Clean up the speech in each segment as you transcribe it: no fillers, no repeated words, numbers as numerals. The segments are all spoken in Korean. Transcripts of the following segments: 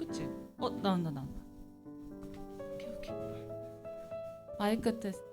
있지? 나온다. 오케이. 마이크 테스트.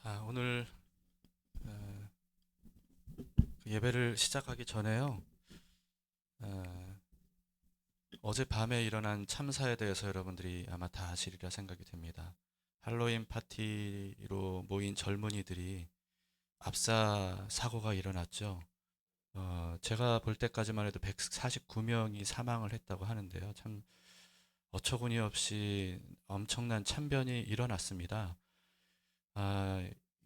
자, 오늘 예배를 시작하기 전에요. 어젯밤에 일어난 참사에 대해서 여러분들이 아마 다 아시리라 생각이 됩니다. 할로윈 파티로 모인 젊은이들이 압사 사고가 일어났죠. 제가 볼 때까지만 해도 149명이 사망을 했다고 하는데요. 참 어처구니 없이 엄청난 참변이 일어났습니다.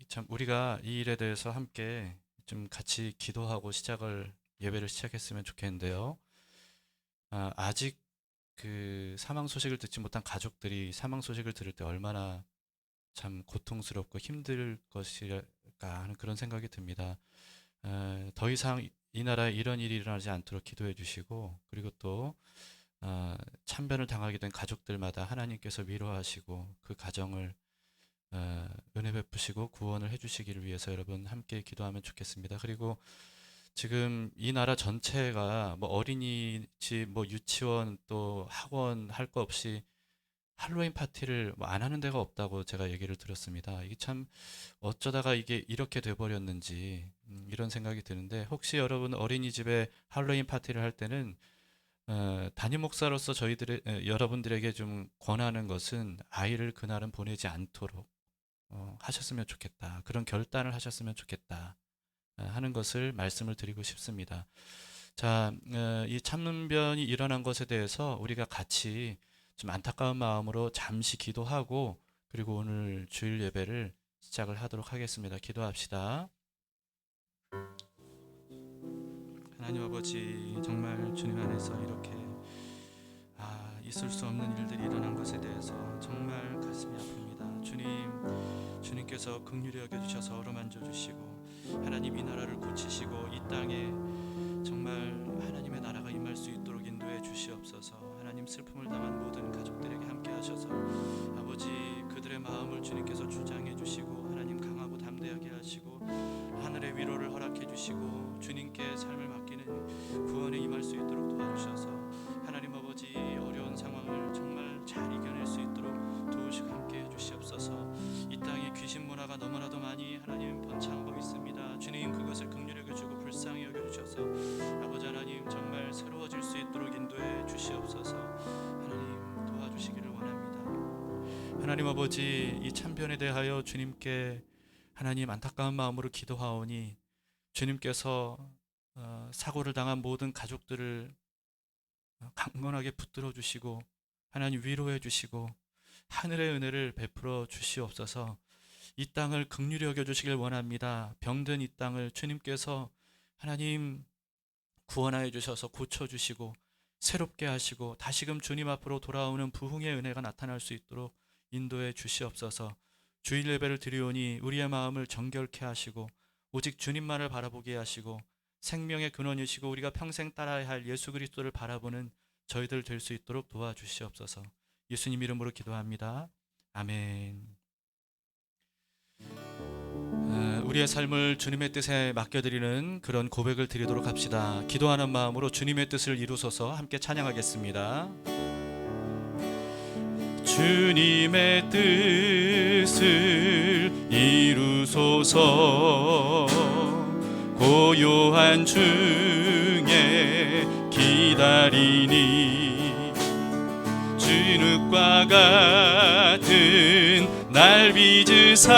참 우리가 이 일에 대해서 함께 좀 같이 기도하고 예배를 시작했으면 좋겠는데요. 아직 그 사망 소식을 듣지 못한 가족들이 사망 소식을 들을 때 얼마나 참 고통스럽고 힘들 것일까 하는 그런 생각이 듭니다. 더 이상 이 나라에 이런 일이 일어나지 않도록 기도해 주시고, 그리고 또 참변을 당하게 된 가족들마다 하나님께서 위로하시고 그 가정을 은혜 베푸시고 구원을 해주시기를 위해서 여러분 함께 기도하면 좋겠습니다. 그리고 지금 이 나라 전체가 뭐 어린이집, 뭐 유치원, 또 학원 할 거 없이 할로윈 파티를 뭐 안 하는 데가 없다고 제가 얘기를 들었습니다. 이게 참 어쩌다가 이게 이렇게 돼버렸는지 이런 생각이 드는데, 혹시 여러분 어린이집에 할로윈 파티를 할 때는 담임 목사로서 여러분들에게 좀 권하는 것은 아이를 그날은 보내지 않도록 하셨으면 좋겠다. 그런 결단을 하셨으면 좋겠다 하는 것을 말씀을 드리고 싶습니다. 자, 이 참변이 일어난 것에 대해서 우리가 같이 좀 안타까운 마음으로 잠시 기도하고, 그리고 오늘 주일 예배를 시작을 하도록 하겠습니다. 기도합시다. 하나님 아버지, 정말 주님 안에서 이렇게 있을 수 없는 일들이 일어난 것에 대해서 정말 가슴이 아픕니다. 주님께서 긍휼히 여겨주셔서 어루만져 주시고, 하나님 이 나라를 고치시고 이 땅에 정말 하나님의 나라가 임할 수 있도록 인도해 주시옵소서. 하나님, 슬픔을 당한 모든 가족들에게 함께 하셔서 아버지, 그들의 마음을 주님께서 주장해 주시고 하나님 강하고 담대하게 하시고 하늘의 위로를 허락해 주시고 주님께 삶을 맡기는 구원에 임할 수 있도록 도와주셔서 하나님 아버지, 어려운 상황을 정말 잘 이겨낼 수 있도록 도우시고 함께 해주시옵소서. 이 땅에 귀신 문화가 너무나도 많이 하나님 번창하고 있습니다. 주님, 그것을 긍휼히 여겨주고 불쌍히 여겨주셔서 아버지 하나님, 정말 새로워질 수 있도록 인도해 주시옵소서. 하나님, 도와주시기를 원합니다. 하나님 아버지, 이 참변에 대하여 주님께 하나님 안타까운 마음으로 기도하오니 주님께서 사고를 당한 모든 가족들을 강건하게 붙들어 주시고 하나님 위로해 주시고 하늘의 은혜를 베풀어 주시옵소서. 이 땅을 긍휼히 여겨 주시길 원합니다. 병든 이 땅을 주님께서 하나님 구원하여 주셔서 고쳐 주시고 새롭게 하시고 다시금 주님 앞으로 돌아오는 부흥의 은혜가 나타날 수 있도록 인도해 주시옵소서. 주일 예배를 드리오니 우리의 마음을 정결케 하시고 오직 주님만을 바라보게 하시고 생명의 근원이시고 우리가 평생 따라야 할 예수 그리스도를 바라보는 저희들 될 수 있도록 도와주시옵소서. 예수님 이름으로 기도합니다. 아멘. 우리의 삶을 주님의 뜻에 맡겨드리는 그런 고백을 드리도록 합시다. 기도하는 마음으로 주님의 뜻을 이루소서. 함께 찬양하겠습니다. 주님의 뜻을 이루소서. 고요한 중에 기다리니 진흙과 같은 날 빚으사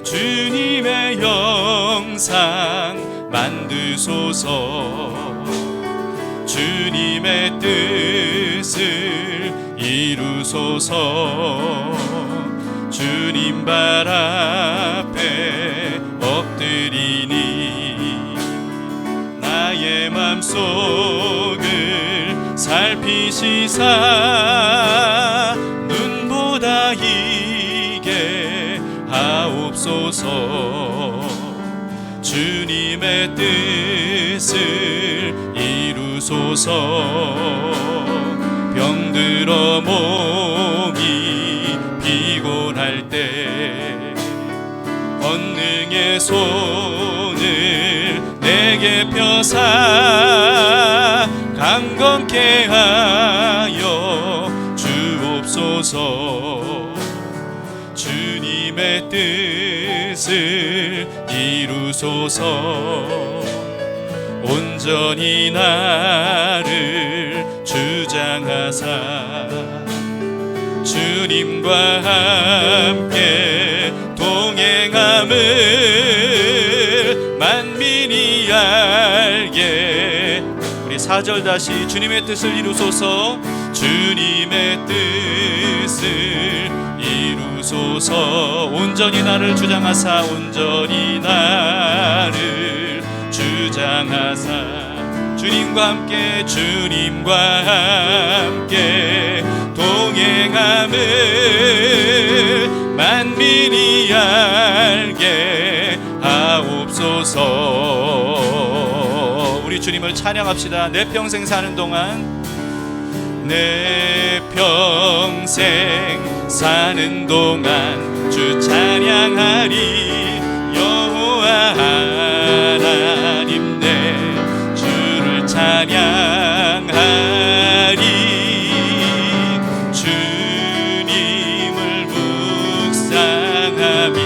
주님의 형상 만드소서. 주님의 뜻을 이루소서. 주님 발 앞에 엎드리니 나의 맘속을 살피시사 눈보다 이게 하옵소서. 주님의 뜻을 이루소서. 병들어 몸이 피곤할 때 권능의 손을 내게 펴사 강건케 하여 주옵소서. 주님의 뜻을 이루소서. 온전히 나를 주장하사 주님과 함께 동행함을 만민이 알게. 우리 4절 다시 주님의 뜻을 이루소서. 주님의 뜻을 이루소서. 온전히 나를 주장하사 온전히 나를 주장하사 주님과 함께 동행함을 만민이 알게 하옵소서. 우리 주님을 찬양합시다. 내 평생 사는 동안, 내 평생 사는 동안 주 찬양하리. 여호와 하나님 내 주를 찬양하리. 주님을 묵상함이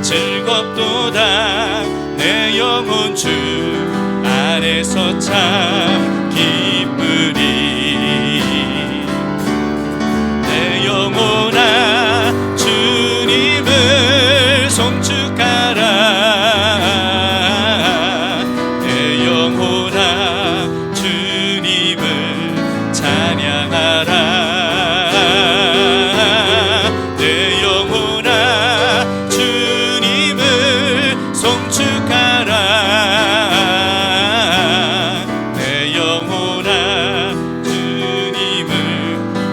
즐겁도다. 내 영혼 주 안에서 참 기쁘리. 내 영혼아 주님을 송축하라. 내 영혼아 주님을 찬양하라. 내 영혼아 주님을 송축하라. 내 영혼아 주님을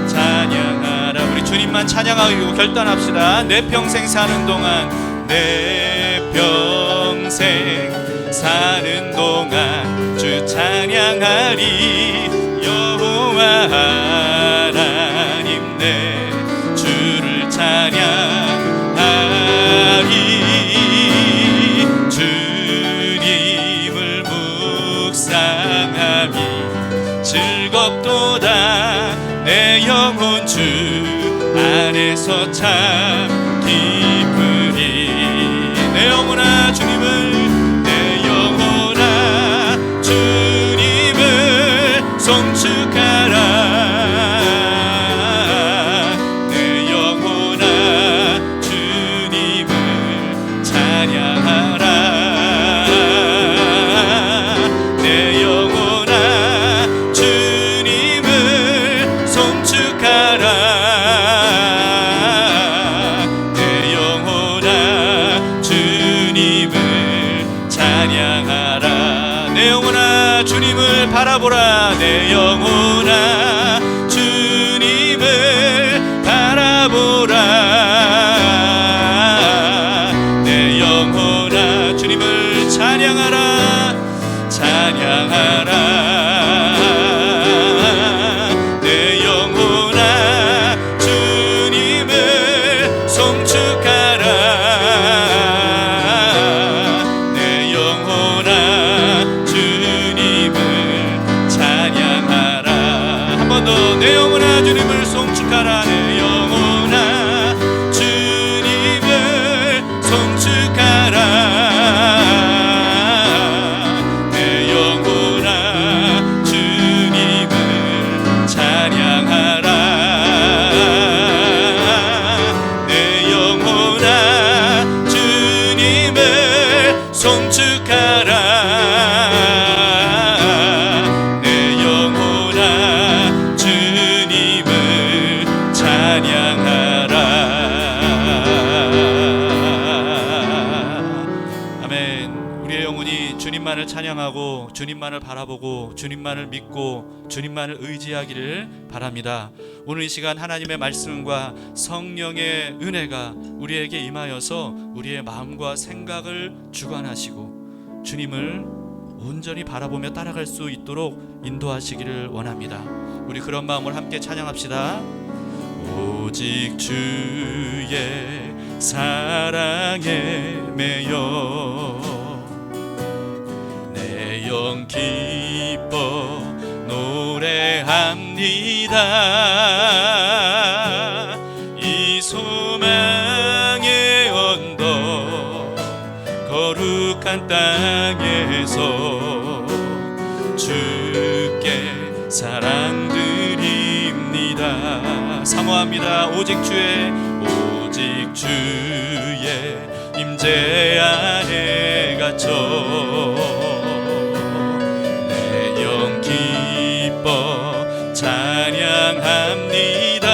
찬양하라. 우리 주님만 찬양하고 결단합시다. 내 평생 사는 동안, 내 평생 사는 동안 주 찬양하리. 여호와 하나님 내 주를 찬양하리. 주님을 묵상함이 즐겁도다. 내 영혼 주 안에서 참 기쁘리. 내 영혼아 주님을, 내 영혼아 주님을 송축하라. 내 영혼아 주님을 찬양하라. 내 영혼아 주님을 송축하라. 내 영혼아 주님을 바라보라. 내 영혼아 주님을 바라보라. 내 영혼아 주님을 찬양하라. 찬양하라. 내 영혼아 주님을 송축하라. 내 영혼아 주님을 송축하라. 내 영혼아 주님을 송축하라. 내 영혼아 주님을 찬양하라. 내 영혼아 주님을 송축하라. 주님만을 찬양하고 주님만을 바라보고 주님만을 믿고 주님만을 의지하기를 바랍니다. 오늘 이 시간 하나님의 말씀과 성령의 은혜가 우리에게 임하여서 우리의 마음과 생각을 주관하시고 주님을 온전히 바라보며 따라갈 수 있도록 인도하시기를 원합니다. 우리 그런 마음으로 함께 찬양합시다. 오직 주의 사랑에 매여 내 영 기뻐 노래합니다. 이 소망 거룩한 땅에서 주께 사랑드립니다. 사모합니다. 오직 주의 임재 안에 갇혀 내 영 기뻐 찬양합니다.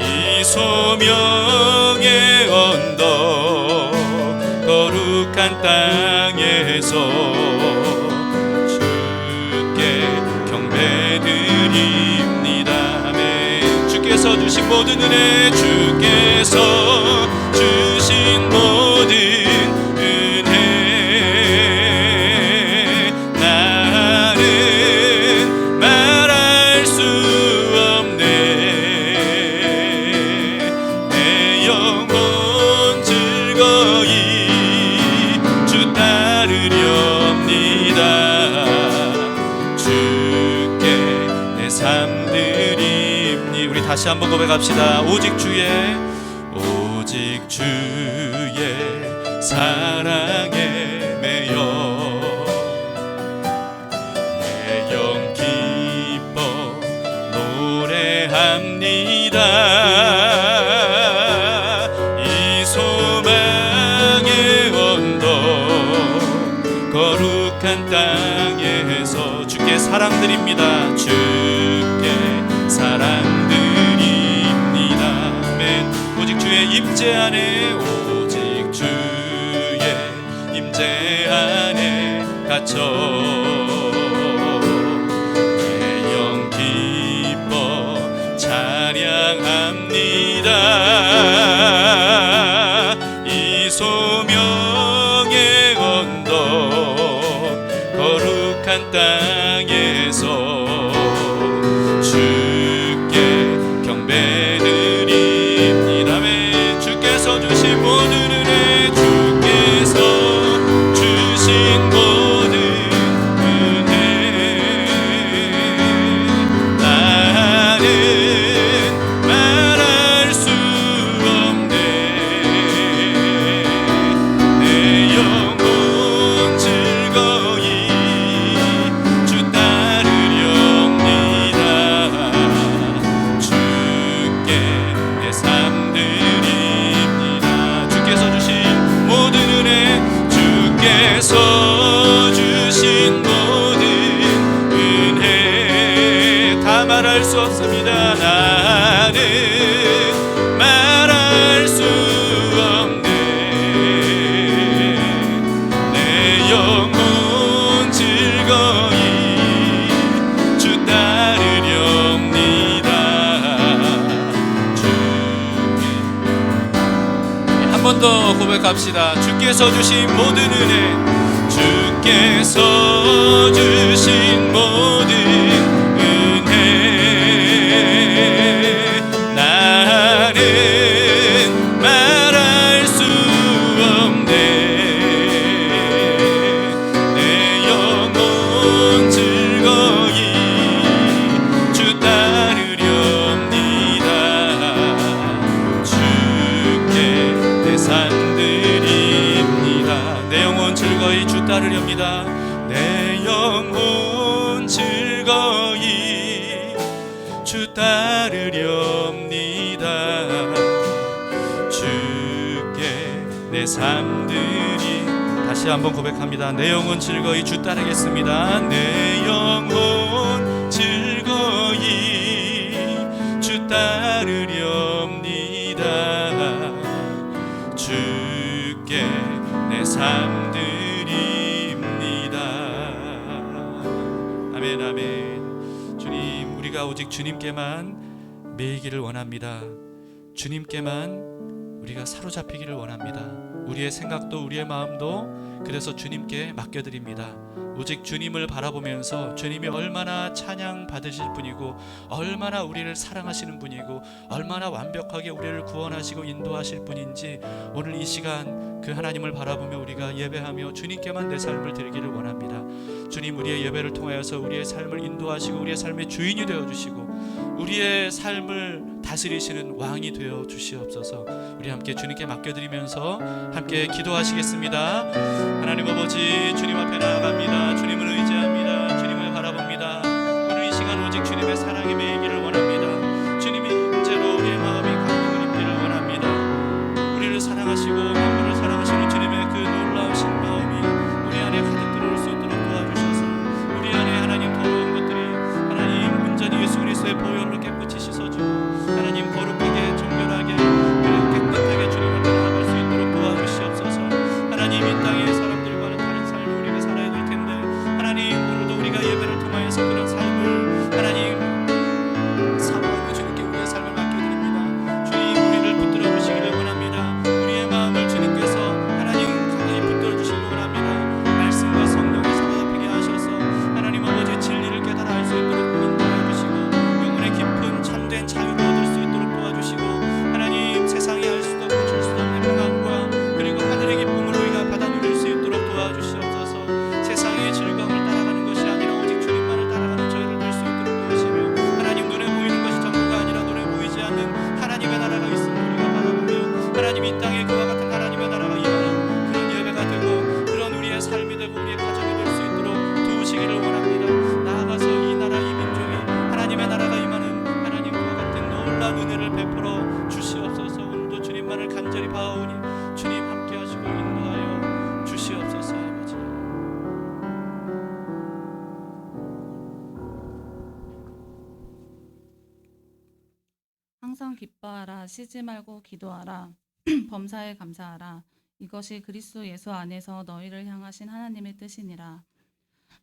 이 소명의 언덕 거룩한 땅에서 주께 경배드립니다. 아멘. 주께서 주신 모든 은혜, 주께서 주신 모든 은혜, 나는 말할 수 없네. 내 영혼 즐거이 주 따르렵니다. 주께 내 삶 드립니. 우리 다시 한번 고백합시다. 오직 주의 사랑에 매여 내 영 기뻐 노래합니다. 이 소망의 언덕 거룩한 땅에서 주께 사랑드립니다. 주께 사랑드립니다. 아멘. 오직 주의 임재 안에, 오직 주의 임재 안에 갇혀 내 영 기뻐 찬양합니다. 이 소명의 언덕 거룩한 땅에서 주께 경배드립니다. 아멘. 주께서 주신 모든 은혜, 주께서 주신 모든 은혜, 나는 말할 수 없네. 내 영혼 즐거이 주 따르렵니다. 주께 내 삶 드립니다. 주께서 주신 모든 은혜, 주께서 주신 모든 은혜, 다 말할 수 없습니다. 나는 말할 수 없네. 내 영혼 즐거이 주 따르렵니다. 주께 한 번 더 고백합시다. 주께서 주신 모든 은혜, 주께서 주신 모든 은혜, 나는 말할 수 없네. 내 영혼 즐거이 주 따르렵니다. 주께 내 삶 드립니다. 내 영혼 즐거이 주 따르렵니다. 내 영혼 즐거이 주 따르렵니다. 주께 내 삶들이, 다시 한번 고백합니다. 내 영혼 즐거이 주 따르겠습니다. 내 영혼 즐거이 주 따르렵니다. 주께 내 삶 드립니다. 아멘. 아멘. 주님, 우리가 오직 주님께만 매이기를 원합니다. 주님께만 우리가 사로잡히기를 원합니다. 우리의 생각도 우리의 마음도 그래서 주님께 맡겨드립니다. 오직 주님을 바라보면서 주님이 얼마나 찬양 받으실 분이고 얼마나 우리를 사랑하시는 분이고 얼마나 완벽하게 우리를 구원하시고 인도하실 분인지 오늘 이 시간 그 하나님을 바라보며 우리가 예배하며 주님께만 내 삶을 드리기를 원합니다. 주님, 우리의 예배를 통하여서 우리의 삶을 인도하시고 우리의 삶의 주인이 되어주시고 우리의 삶을 다스리시는 왕이 되어 주시옵소서. 우리 함께 주님께 맡겨드리면서 함께 기도하시겠습니다. 하나님 아버지, 주님 앞에 나아갑니다. 주님을 의지합니다. 주님을 바라봅니다. 오늘 이 시간 오직 주님의 사랑에 매이기를 원합니다. 주님의 임재로 우리의 마음이 감동을 입기를 원합니다. 우리를 사랑하시고 만물을 사랑하시는 주님의 그 놀라우신 마음이 우리 안에 가득 들어올 수 있도록 도와주셔서 우리 안에 하나님 더러운 것들이 하나님 온전히 예수 그리스도의 보혈로 깨끗이 씻어주고 하나님 거룩하게 정결하게 그리고 깨끗하게 주님 앞에 나아갈 수 있도록 도와주시옵소서. 하나님 이 땅의 사람들과는 다른 삶을 우리가 살아야 될 텐데 하나님 오늘도 우리가 예배를 통하여서 그런 삶을 하나님 사모하고 주님께 우리의 삶을 맡겨드립니다. 주님 우리를 붙들어 주시기를 원합니다. 우리의 마음을 주님께서 하나님 강하게 붙들어 주시기 원합니다. 말씀과 성령을 사로잡히게 하셔서 하나님 아버지 진리를 깨달아 알 수 있도록 인도하여 주시고 영혼의 깊은 참된 자유를 얻을 수 있도록 도와주시고 하나님 세상이 알 수도 없고 줄 수도 없는 평안과 그리고 하늘의 기쁨을 우리가 받아 누릴 수 있도록 도와주시옵소서. 세상의 즐거움을 따라가는 것이 아니라 오직 주님만을 따라가는 저희를 될 수 있도록 도우시며 하나님 눈에 보이는 것이 전부가 아니라 눈에 보이지 않는 하나님의 나라가 있음을 우리가 바라보며 하나님 이 땅에 그와 같은 하나님의 나라가 임하는 그런 예배가 되고 그런 우리의 삶이 되고 우리의 가정이 될 수 있도록 도우시기를 원합니다. 나아가서 이 나라 이 민족이 하나님의 나라가 임하는 하나님 그와 같은 놀라운 은혜를 베풀어 주시옵소서. 오늘도 주님만을 간절히 바라오니 주님 함께 하시고 인도하여 주시옵소서. 아버지 항상 기뻐하라. 쉬지 말고 기도하라. 범사에 감사하라. 이것이 그리스도 예수 안에서 너희를 향하신 하나님의 뜻이니라.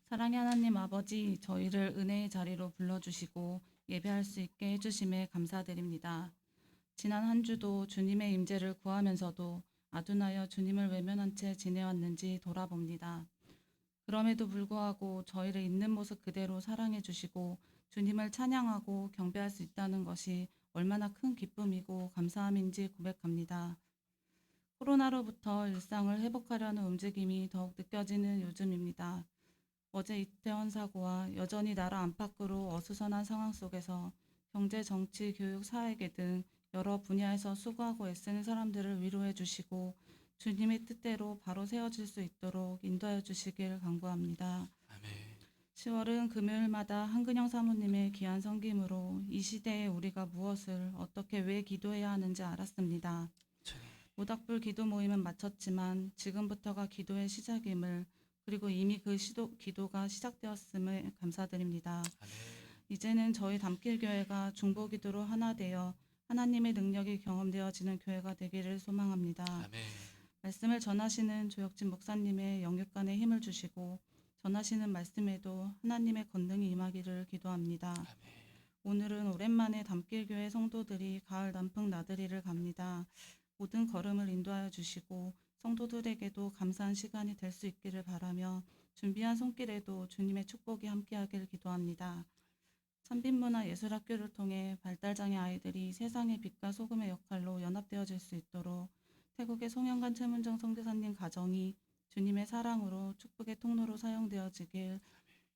사랑의 하나님 아버지, 저희를 은혜의 자리로 불러주시고 예배할 수 있게 해주심에 감사드립니다. 지난 한 주도 주님의 임재를 구하면서도 아둔하여 주님을 외면한 채 지내왔는지 돌아봅니다. 그럼에도 불구하고 저희를 있는 모습 그대로 사랑해 주시고 주님을 찬양하고 경배할 수 있다는 것이 얼마나 큰 기쁨이고 감사함인지 고백합니다. 코로나로부터 일상을 회복하려는 움직임이 더욱 느껴지는 요즘입니다. 어제 이태원 사고와 여전히 나라 안팎으로 어수선한 상황 속에서 경제, 정치, 교육, 사회계 등 여러 분야에서 수고하고 애쓰는 사람들을 위로해 주시고 주님의 뜻대로 바로 세워질 수 있도록 인도하여 주시길 간구합니다. 아멘. 10월은 금요일마다 한근영 사모님의 귀한 섬김으로 이 시대에 우리가 무엇을 어떻게 왜 기도해야 하는지 알았습니다. 모닥불 기도 모임은 마쳤지만 지금부터가 기도의 시작임을 그리고 이미 그 기도가 시작되었음을 감사드립니다. 아멘. 이제는 저희 담길교회가 중보기도로 하나 되어 하나님의 능력이 경험되어지는 교회가 되기를 소망합니다. 아멘. 말씀을 전하시는 조혁진 목사님의 영육간에 힘을 주시고 전하시는 말씀에도 하나님의 권능이 임하기를 기도합니다. 아멘. 오늘은 오랜만에 담길교회 성도들이 가을 남풍 나들이를 갑니다. 모든 걸음을 인도하여 주시고 성도들에게도 감사한 시간이 될 수 있기를 바라며 준비한 손길에도 주님의 축복이 함께하길 기도합니다. 산빛문화예술학교를 통해 발달장애 아이들이 세상의 빛과 소금의 역할로 연합되어질 수 있도록 태국의 송영관 최문정 선교사님 가정이 주님의 사랑으로 축복의 통로로 사용되어지길,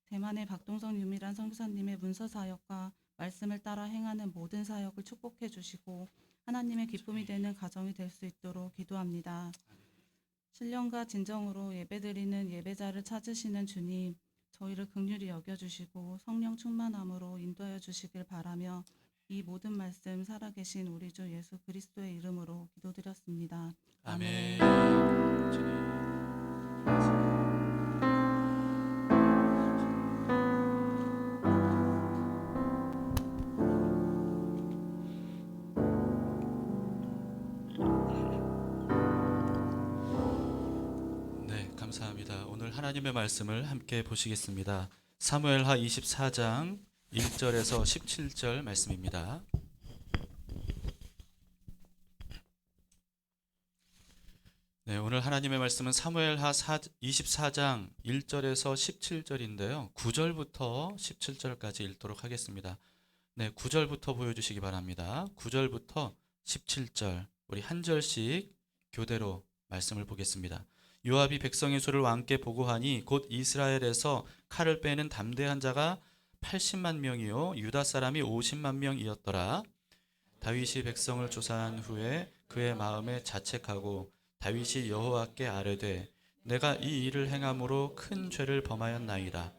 대만의 박동성 유미란 선교사님의 문서 사역과 말씀을 따라 행하는 모든 사역을 축복해 주시고 하나님의 기쁨이 되는 가정이 될 수 있도록 기도합니다. 신령과 진정으로 예배드리는 예배자를 찾으시는 주님, 저희를 긍휼히 여겨주시고 성령 충만함으로 인도하여 주시길 바라며 이 모든 말씀 살아계신 우리 주 예수 그리스도의 이름으로 기도드렸습니다. 아멘. 주님. 네, 감사합니다. 오늘 하나님의 말씀을 함께 보시겠습니다. 사무엘하 24장 1절에서 17절 말씀입니다. 네, 오늘 하나님의 말씀은 사무엘하 24장 1절에서 17절인데요. 9절부터 17절까지 읽도록 하겠습니다. 네, 9절부터 보여주시기 바랍니다. 9절부터 17절 우리 한 절씩 교대로 말씀을 보겠습니다. 요압이 백성의 수를 왕께 보고하니 곧 이스라엘에서 칼을 빼는 담대한 자가 80만 명이요 유다 사람이 50만 명이었더라. 다윗이 백성을 조사한 후에 그의 마음에 자책하고 다윗이 여호와께 아뢰되 내가 이 일을 행함으로 큰 죄를 범하였나이다.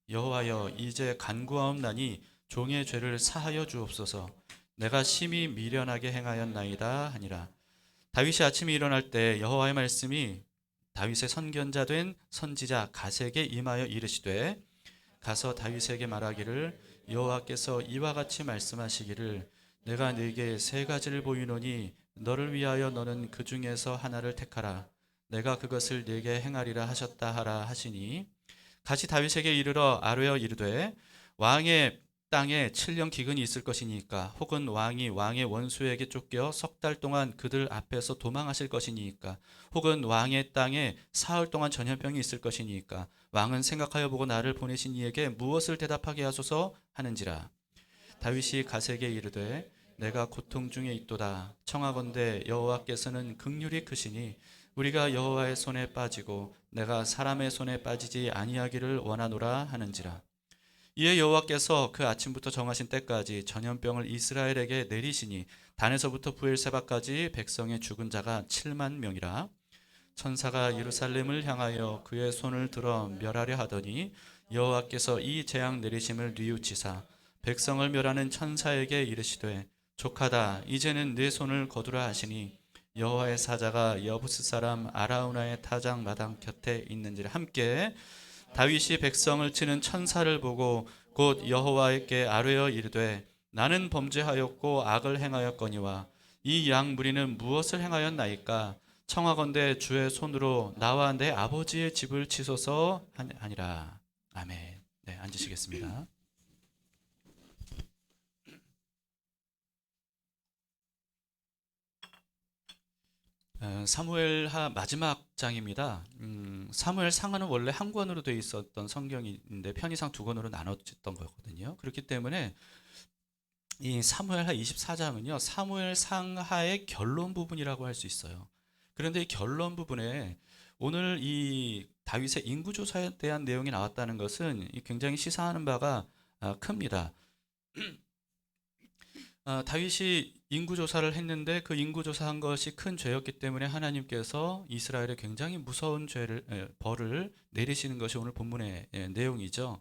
여호와여 이제 간구하옵나니 종의 죄를 사하여 주옵소서. 내가 심히 미련하게 행하였나이다 하니라. 다윗이 아침에 일어날 때 여호와의 말씀이 다윗의 선견자 된 선지자 갓에게 임하여 이르시되 가서 다윗에게 말하기를 여호와께서 이와 같이 말씀하시기를 내가 네게 세 가지를 보이노니 너를 위하여 너는 그 중에서 하나를 택하라. 내가 그것을 네게 행하리라 하셨다 하라 하시니 같이 다윗에게 이르러 아뢰어 이르되 왕의 땅에 7년 기근이 있을 것이니까 혹은 왕이 왕의 원수에게 쫓겨 석 달 동안 그들 앞에서 도망하실 것이니까 혹은 왕의 땅에 사흘 동안 전염병이 있을 것이니까 왕은 생각하여 보고 나를 보내신 이에게 무엇을 대답하게 하소서 하는지라. 다윗이 갓에게 이르되 내가 고통 중에 있도다. 청하건대 여호와께서는 긍휼이 크시니 우리가 여호와의 손에 빠지고 내가 사람의 손에 빠지지 아니하기를 원하노라 하는지라. 이에 여호와께서 그 아침부터 정하신 때까지 전염병을 이스라엘에게 내리시니 단에서부터 부엘세바까지 백성의 죽은 자가 7만 명이라. 천사가 예루살렘을 향하여 그의 손을 들어 멸하려 하더니 여호와께서 이 재앙 내리심을 뉘우치사 백성을 멸하는 천사에게 이르시되 족하다 이제는 내 손을 거두라 하시니 여호와의 사자가 여부스 사람 아라우나의 타작 마당 곁에 있는지라. 함께 다윗이 백성을 치는 천사를 보고 곧 여호와께 아뢰어 이르되 나는 범죄하였고 악을 행하였거니와 이 양 무리는 무엇을 행하였나이까. 청하건대 주의 손으로 나와 내 아버지의 집을 치소서 하니라. 아멘. 네, 앉으시겠습니다. 사무엘하 마지막 장입니다. 사무엘 상하는 원래 한 권으로 되어 있었던 성경인데 편의상 두 권으로 나눠졌던 거거든요. 그렇기 때문에 이 사무엘하 24장은요 사무엘 상하의 결론 부분이라고 할 수 있어요. 그런데 이 결론 부분에 오늘 이 다윗의 인구조사에 대한 내용이 나왔다는 것은 굉장히 시사하는 바가 큽니다. 다윗이 인구조사를 했는데 그 인구조사한 것이 큰 죄였기 때문에 하나님께서 이스라엘에 굉장히 무서운 벌을 내리시는 것이 오늘 본문의 내용이죠.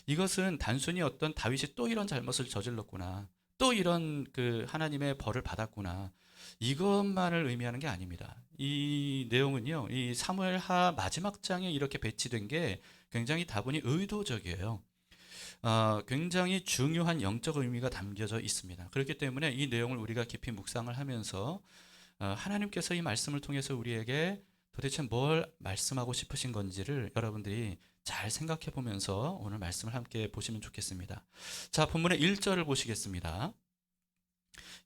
이것은 단순히 어떤 다윗이 또 이런 잘못을 저질렀구나, 또 이런 그 하나님의 벌을 받았구나, 이것만을 의미하는 게 아닙니다. 이 내용은요, 이 사무엘하 마지막 장에 이렇게 배치된 게 굉장히 다분히 의도적이에요. 굉장히 중요한 영적 의미가 담겨져 있습니다. 그렇기 때문에 이 내용을 우리가 깊이 묵상을 하면서 하나님께서 이 말씀을 통해서 우리에게 도대체 뭘 말씀하고 싶으신 건지를 여러분들이 잘 생각해 보면서 오늘 말씀을 함께 보시면 좋겠습니다. 자, 본문의 1절을 보시겠습니다.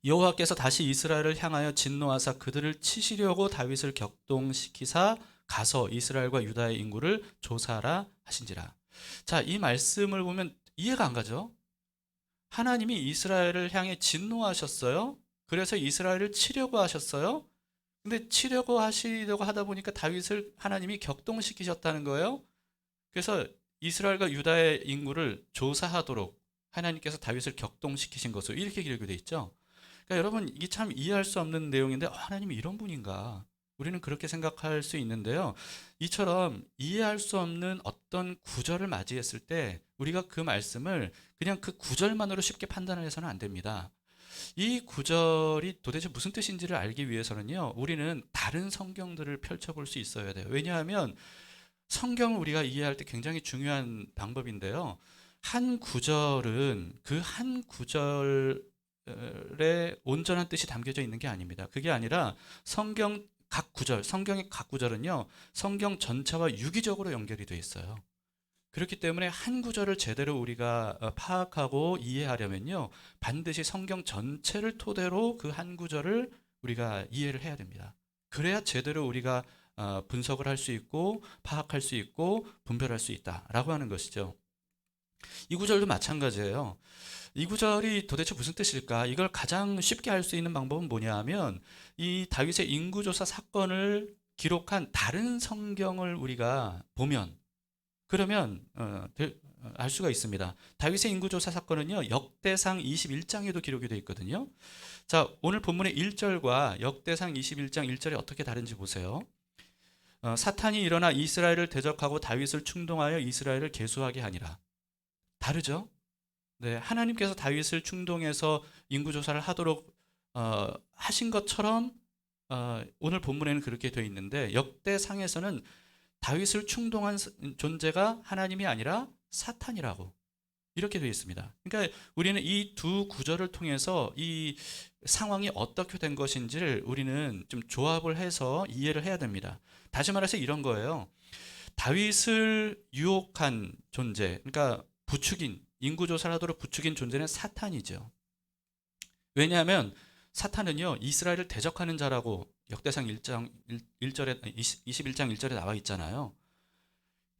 여호와께서 다시 이스라엘을 향하여 진노하사 그들을 치시려고 다윗을 격동시키사 가서 이스라엘과 유다의 인구를 조사하라 하신지라. 자, 이 말씀을 보면 이해가 안 가죠? 하나님이 이스라엘을 향해 진노하셨어요. 그래서 이스라엘을 치려고 하셨어요. 근데 치려고 하시려고 하다 보니까 다윗을 하나님이 격동시키셨다는 거예요. 그래서 이스라엘과 유다의 인구를 조사하도록 하나님께서 다윗을 격동시키신 것으로 이렇게 기록되어 있죠. 그러니까 여러분, 이게 참 이해할 수 없는 내용인데 하나님이 이런 분인가? 우리는 그렇게 생각할 수 있는데요. 이처럼 이해할 수 없는 어떤 구절을 맞이했을 때 우리가 그 말씀을 그냥 그 구절만으로 쉽게 판단해서는 안 됩니다. 이 구절이 도대체 무슨 뜻인지를 알기 위해서는요, 우리는 다른 성경들을 펼쳐볼 수 있어야 돼요. 왜냐하면 성경을 우리가 이해할 때 굉장히 중요한 방법인데요. 한 구절은 그 한 구절의 온전한 뜻이 담겨져 있는 게 아닙니다. 그게 아니라 성경의 각 구절은요, 성경 전체와 유기적으로 연결이 되어 있어요. 그렇기 때문에 한 구절을 제대로 우리가 파악하고 이해하려면요, 반드시 성경 전체를 토대로 그 한 구절을 우리가 이해를 해야 됩니다. 그래야 제대로 우리가 분석을 할 수 있고 파악할 수 있고 분별할 수 있다라고 하는 것이죠. 이 구절도 마찬가지예요. 이 구절이 도대체 무슨 뜻일까? 이걸 가장 쉽게 알 수 있는 방법은 뭐냐 하면 이 다윗의 인구조사 사건을 기록한 다른 성경을 우리가 보면, 그러면 알 수가 있습니다. 다윗의 인구조사 사건은요, 역대상 21장에도 기록이 되어 있거든요. 자, 오늘 본문의 1절과 역대상 21장 1절이 어떻게 다른지 보세요. 사탄이 일어나 이스라엘을 대적하고 다윗을 충동하여 이스라엘을 계수하게 하니라. 다르죠? 네, 하나님께서 다윗을 충동해서 인구조사를 하도록 하신 것처럼 오늘 본문에는 그렇게 되어 있는데, 역대상에서는 다윗을 충동한 존재가 하나님이 아니라 사탄이라고 이렇게 되어 있습니다. 그러니까 우리는 이 두 구절을 통해서 이 상황이 어떻게 된 것인지를 우리는 좀 조합을 해서 이해를 해야 됩니다. 다시 말해서 이런 거예요. 다윗을 유혹한 존재, 그러니까 부추긴, 인구조사를 하도록 부추긴 존재는 사탄이죠. 왜냐하면 사탄은요, 이스라엘을 대적하는 자라고 역대상 1장 1절에 21장 1절에 나와 있잖아요.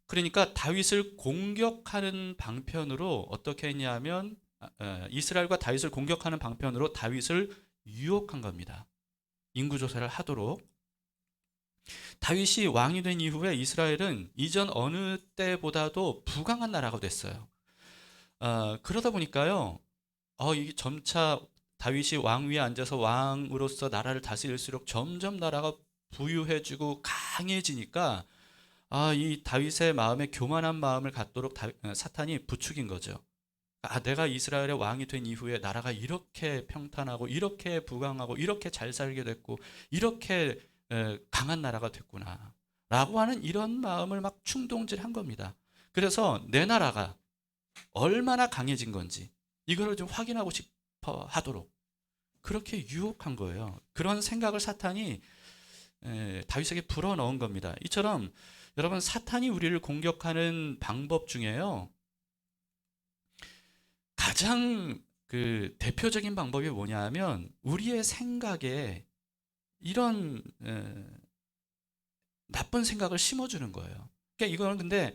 그러니까 다윗을 공격하는 방편으로 어떻게 했냐면 이스라엘과 다윗을 공격하는 방편으로 다윗을 유혹한 겁니다. 인구조사를 하도록. 다윗이 왕이 된 이후에 이스라엘은 이전 어느 때보다도 부강한 나라가 됐어요. 그러다 보니까요, 이게 점차 다윗이 왕 위에 앉아서 왕으로서 나라를 다스릴수록 점점 나라가 부유해지고 강해지니까 이 다윗의 마음에 교만한 마음을 갖도록 사탄이 부추긴 거죠. 내가 이스라엘의 왕이 된 이후에 나라가 이렇게 평탄하고 이렇게 부강하고 이렇게 잘 살게 됐고 이렇게 강한 나라가 됐구나 라고 하는 이런 마음을 막 충동질한 겁니다. 그래서 내 나라가 얼마나 강해진 건지 이거를 좀 확인하고 싶어 하도록 그렇게 유혹한 거예요. 그런 생각을 사탄이 다윗에게 불어넣은 겁니다. 이처럼 여러분, 사탄이 우리를 공격하는 방법 중에요, 가장 그 대표적인 방법이 뭐냐 하면 우리의 생각에 이런 나쁜 생각을 심어주는 거예요. 그러니까 이거는 근데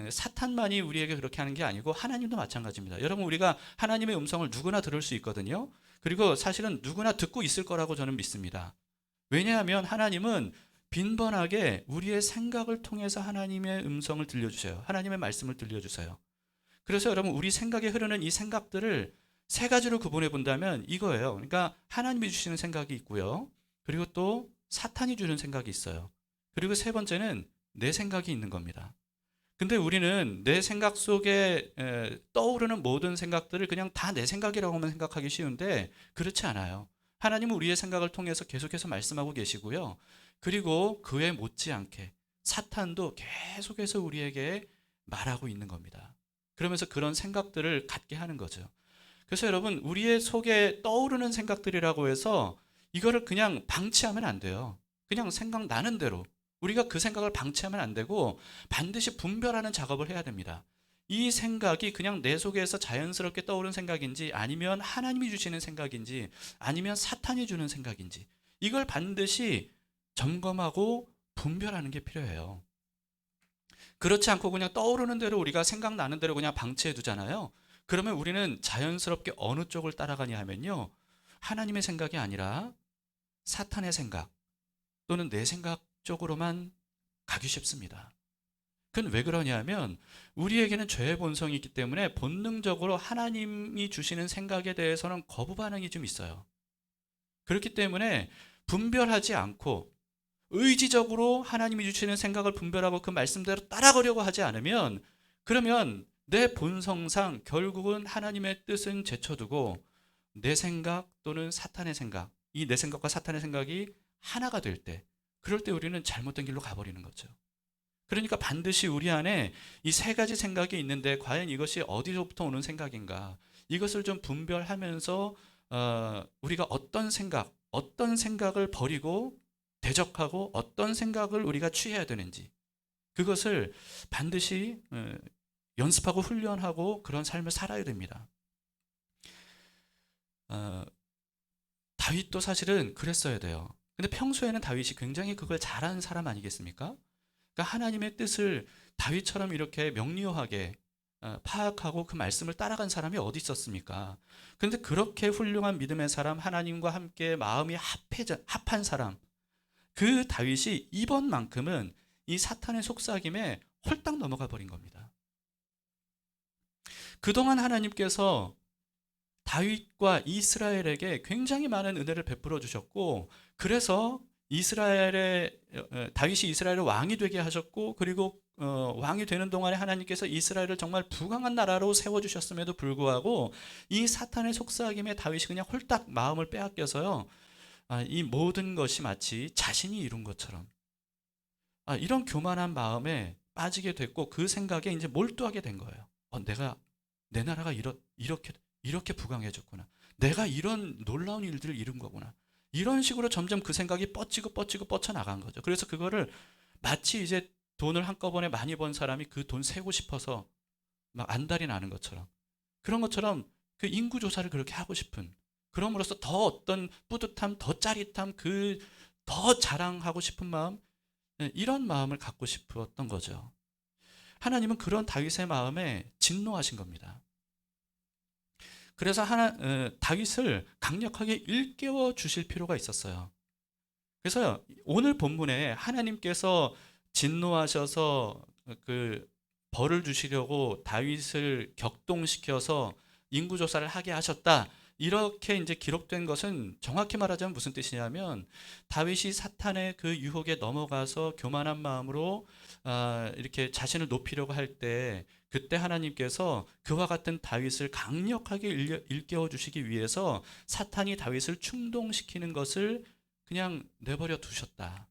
사탄만이 우리에게 그렇게 하는 게 아니고 하나님도 마찬가지입니다. 여러분, 우리가 하나님의 음성을 누구나 들을 수 있거든요. 그리고 사실은 누구나 듣고 있을 거라고 저는 믿습니다. 왜냐하면 하나님은 빈번하게 우리의 생각을 통해서 하나님의 음성을 들려주세요. 하나님의 말씀을 들려주세요. 그래서 여러분, 우리 생각에 흐르는 이 생각들을 세 가지로 구분해 본다면 이거예요. 그러니까 하나님이 주시는 생각이 있고요. 그리고 또 사탄이 주는 생각이 있어요. 그리고 세 번째는 내 생각이 있는 겁니다. 근데 우리는 내 생각 속에 떠오르는 모든 생각들을 그냥 다 내 생각이라고만 생각하기 쉬운데 그렇지 않아요. 하나님은 우리의 생각을 통해서 계속해서 말씀하고 계시고요. 그리고 그에 못지않게 사탄도 계속해서 우리에게 말하고 있는 겁니다. 그러면서 그런 생각들을 갖게 하는 거죠. 그래서 여러분, 우리의 속에 떠오르는 생각들이라고 해서 이거를 그냥 방치하면 안 돼요. 그냥 생각나는 대로 우리가 그 생각을 방치하면 안 되고 반드시 분별하는 작업을 해야 됩니다. 이 생각이 그냥 내 속에서 자연스럽게 떠오른 생각인지 아니면 하나님이 주시는 생각인지 아니면 사탄이 주는 생각인지 이걸 반드시 점검하고 분별하는 게 필요해요. 그렇지 않고 그냥 떠오르는 대로 우리가 생각나는 대로 그냥 방치해 두잖아요. 그러면 우리는 자연스럽게 어느 쪽을 따라가냐 하면요, 하나님의 생각이 아니라 사탄의 생각 또는 내 생각 쪽으로만 가기 쉽습니다. 그건 왜 그러냐 하면 우리에게는 죄의 본성이 있기 때문에 본능적으로 하나님이 주시는 생각에 대해서는 거부 반응이 좀 있어요. 그렇기 때문에 분별하지 않고 의지적으로 하나님이 주시는 생각을 분별하고 그 말씀대로 따라가려고 하지 않으면 그러면 내 본성상 결국은 하나님의 뜻은 제쳐두고 내 생각 또는 사탄의 생각, 이 내 생각과 사탄의 생각이 하나가 될 때, 그럴 때 우리는 잘못된 길로 가버리는 거죠. 그러니까 반드시 우리 안에 이 세 가지 생각이 있는데 과연 이것이 어디서부터 오는 생각인가, 이것을 좀 분별하면서 우리가 어떤 생각을 버리고 대적하고 어떤 생각을 우리가 취해야 되는지 그것을 반드시 연습하고 훈련하고 그런 삶을 살아야 됩니다. 다윗도 사실은 그랬어야 돼요. 근데 평소에는 다윗이 굉장히 그걸 잘하는 사람 아니겠습니까? 그러니까 하나님의 뜻을 다윗처럼 이렇게 명료하게 파악하고 그 말씀을 따라간 사람이 어디 있었습니까? 그런데 그렇게 훌륭한 믿음의 사람, 하나님과 함께 마음이 합한 사람, 그 다윗이 이번만큼은 이 사탄의 속삭임에 홀딱 넘어가 버린 겁니다. 그동안 하나님께서 다윗과 이스라엘에게 굉장히 많은 은혜를 베풀어 주셨고, 그래서 다윗이 이스라엘의 왕이 되게 하셨고, 그리고 왕이 되는 동안에 하나님께서 이스라엘을 정말 부강한 나라로 세워주셨음에도 불구하고 이 사탄의 속삭임에 다윗이 그냥 홀딱 마음을 빼앗겨서요, 이 모든 것이 마치 자신이 이룬 것처럼 이런 교만한 마음에 빠지게 됐고, 그 생각에 이제 몰두하게 된 거예요. 내 나라가 이렇게 부강해졌구나. 내가 이런 놀라운 일들을 이룬 거구나. 이런 식으로 점점 그 생각이 뻗쳐나간 거죠. 그래서 그거를 마치 이제 돈을 한꺼번에 많이 번 사람이 그 돈 세고 싶어서 막 안달이 나는 것처럼, 그런 것처럼 그 인구 조사를 그렇게 하고 싶은, 그럼으로써 더 어떤 뿌듯함, 더 짜릿함, 더 자랑하고 싶은 마음, 이런 마음을 갖고 싶었던 거죠. 하나님은 그런 다윗의 마음에 진노하신 겁니다. 그래서 다윗을 강력하게 일깨워 주실 필요가 있었어요. 그래서 오늘 본문에 하나님께서 진노하셔서 그 벌을 주시려고 다윗을 격동시켜서 인구조사를 하게 하셨다, 이렇게 이제 기록된 것은 정확히 말하자면 무슨 뜻이냐면, 다윗이 사탄의 그 유혹에 넘어가서 교만한 마음으로 이렇게 자신을 높이려고 할 때, 그때 하나님께서 그와 같은 다윗을 강력하게 일깨워 주시기 위해서 사탄이 다윗을 충동시키는 것을 그냥 내버려 두셨다,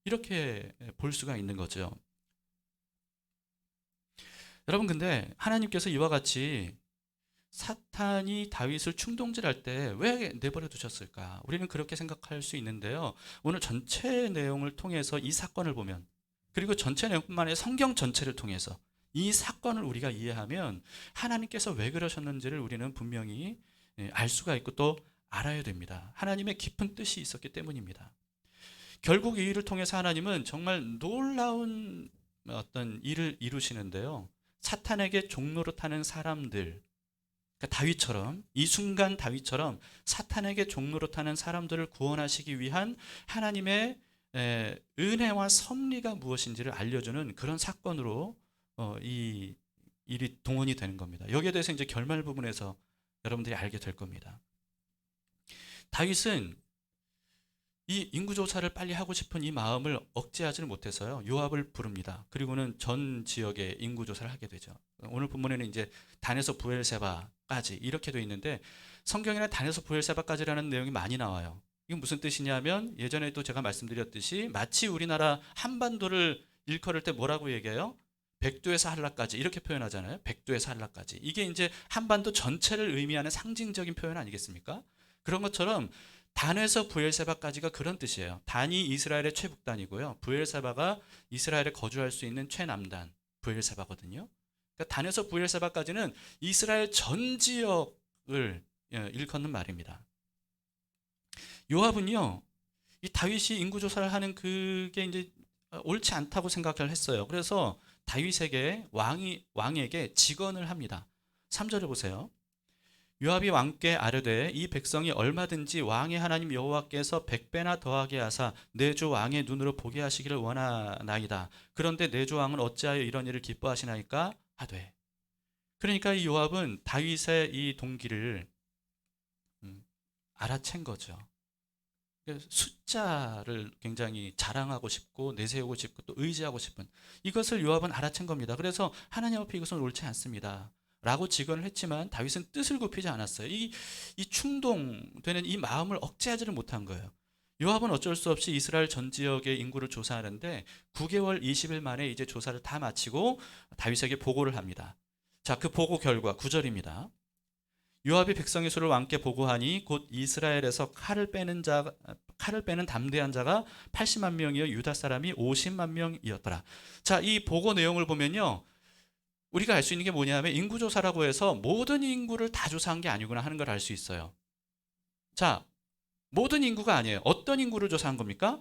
이렇게 볼 수가 있는 거죠. 여러분, 근데 하나님께서 이와 같이 사탄이 다윗을 충동질할 때 왜 내버려 두셨을까? 우리는 그렇게 생각할 수 있는데요. 오늘 전체 내용을 통해서 이 사건을 보면, 그리고 전체 내용뿐만 아니라 성경 전체를 통해서 이 사건을 우리가 이해하면 하나님께서 왜 그러셨는지를 우리는 분명히 알 수가 있고 또 알아야 됩니다. 하나님의 깊은 뜻이 있었기 때문입니다. 결국 이 일을 통해서 하나님은 정말 놀라운 어떤 일을 이루시는데요. 사탄에게 종로로 타는 사람들, 그러니까 다윗처럼, 이 순간 다윗처럼 사탄에게 종로로 타는 사람들을 구원하시기 위한 하나님의 은혜와 섭리가 무엇인지를 알려주는 그런 사건으로 이 일이 동원이 되는 겁니다. 여기에 대해서 이제 결말 부분에서 여러분들이 알게 될 겁니다. 다윗은 이 인구조사를 빨리 하고 싶은 이 마음을 억제하지를 못해서요, 요압을 부릅니다. 그리고는 전 지역의 인구조사를 하게 되죠. 오늘 본문에는 이제 단에서 부엘세바까지 이렇게 되어 있는데, 성경에는 단에서 부엘세바까지라는 내용이 많이 나와요. 이건 무슨 뜻이냐면, 예전에도 제가 말씀드렸듯이 마치 우리나라 한반도를 일컬을 때 뭐라고 얘기해요? 백두에서 한라까지, 이렇게 표현하잖아요. 백두에서 한라까지. 이게 이제 한반도 전체를 의미하는 상징적인 표현 아니겠습니까? 그런 것처럼 단에서 부엘세바까지가 그런 뜻이에요. 단이 이스라엘의 최북단이고요, 부엘세바가 이스라엘에 거주할 수 있는 최남단, 부엘세바거든요. 그러니까 단에서 부엘세바까지는 이스라엘 전 지역을 일컫는 말입니다. 요압은요, 이 다윗이 인구조사를 하는 그게 이제 옳지 않다고 생각을 했어요. 그래서 다윗에게 왕에게 직언을 합니다. 3절을 보세요. 요압이 왕께 아뢰되 이 백성이 얼마든지 왕의 하나님 여호와께서 100배나 더하게 하사 내 주 왕의 눈으로 보게 하시기를 원하나이다. 그런데 내 주 왕은 어찌하여 이런 일을 기뻐하시나이까 하되. 그러니까 이 요압은 다윗의 이 동기를 알아챈 거죠. 숫자를 굉장히 자랑하고 싶고 내세우고 싶고 또 의지하고 싶은, 이것을 요압은 알아챈 겁니다. 그래서 하나님 앞에 이것은 옳지 않습니다 라고 직언을 했지만 다윗은 뜻을 굽히지 않았어요. 이 충동되는 이 마음을 억제하지를 못한 거예요. 요압은 어쩔 수 없이 이스라엘 전 지역의 인구를 조사하는데 9개월 20일 만에 이제 조사를 다 마치고 다윗에게 보고를 합니다. 자, 그 보고 결과 9절입니다. 요압이 백성의 수를 왕께 보고하니 곧 이스라엘에서 칼을 빼는 담대한 자가 80만 명이요 유다 사람이 50만 명이었더라. 자, 이 보고 내용을 보면요, 우리가 알 수 있는 게 뭐냐면 인구조사라고 해서 모든 인구를 다 조사한 게 아니구나 하는 걸 알 수 있어요. 자, 모든 인구가 아니에요. 어떤 인구를 조사한 겁니까?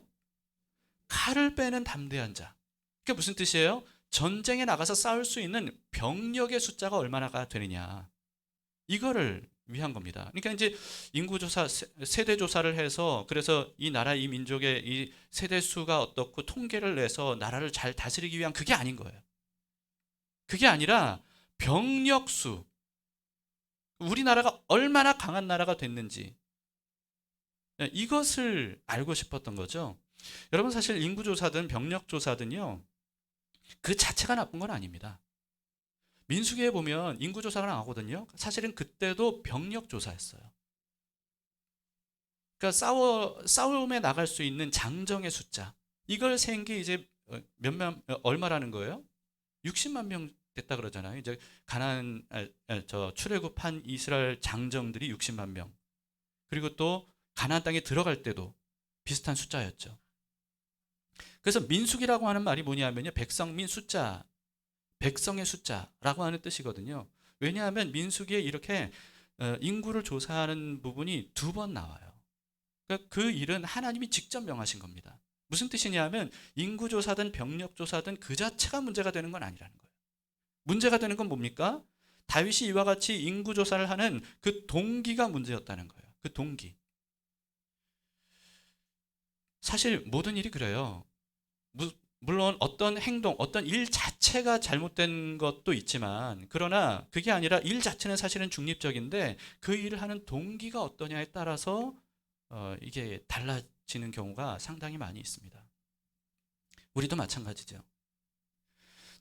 칼을 빼는 담대한 자. 그게 무슨 뜻이에요? 전쟁에 나가서 싸울 수 있는 병력의 숫자가 얼마나가 되느냐, 이거를 위한 겁니다. 그러니까 이제 인구조사, 세대조사를 해서 그래서 이 나라, 이 민족의 이 세대수가 어떻고 통계를 내서 나라를 잘 다스리기 위한 그게 아닌 거예요. 그게 아니라 병력수, 우리나라가 얼마나 강한 나라가 됐는지 이것을 알고 싶었던 거죠. 여러분, 사실 인구조사든 병력조사든요, 그 자체가 나쁜 건 아닙니다. 민수기에 보면 인구조사가 나오거든요. 사실은 그때도 병력조사였어요. 그러니까 싸움에 나갈 수 있는 장정의 숫자, 이걸 센 게 이제 얼마라는 거예요? 60만 명 됐다 그러잖아요. 이제 출애굽한 이스라엘 장정들이 60만 명. 그리고 또 가나안 땅에 들어갈 때도 비슷한 숫자였죠. 그래서 민수기라고 하는 말이 뭐냐면요, 백성민 숫자, 백성의 숫자라고 하는 뜻이거든요. 왜냐하면 민수기에 이렇게 인구를 조사하는 부분이 2번 나와요. 그러니까 그 일은 하나님이 직접 명하신 겁니다. 무슨 뜻이냐면 인구조사든 병력조사든 그 자체가 문제가 되는 건 아니라는 거예요. 문제가 되는 건 뭡니까? 다윗이 이와 같이 인구조사를 하는 그 동기가 문제였다는 거예요. 그 동기. 사실 모든 일이 그래요. 물론 어떤 행동, 어떤 일 자체가 잘못된 것도 있지만, 그러나 그게 아니라 일 자체는 사실은 중립적인데 그 일을 하는 동기가 어떠냐에 따라서 이게 달라지는 경우가 상당히 많이 있습니다. 우리도 마찬가지죠.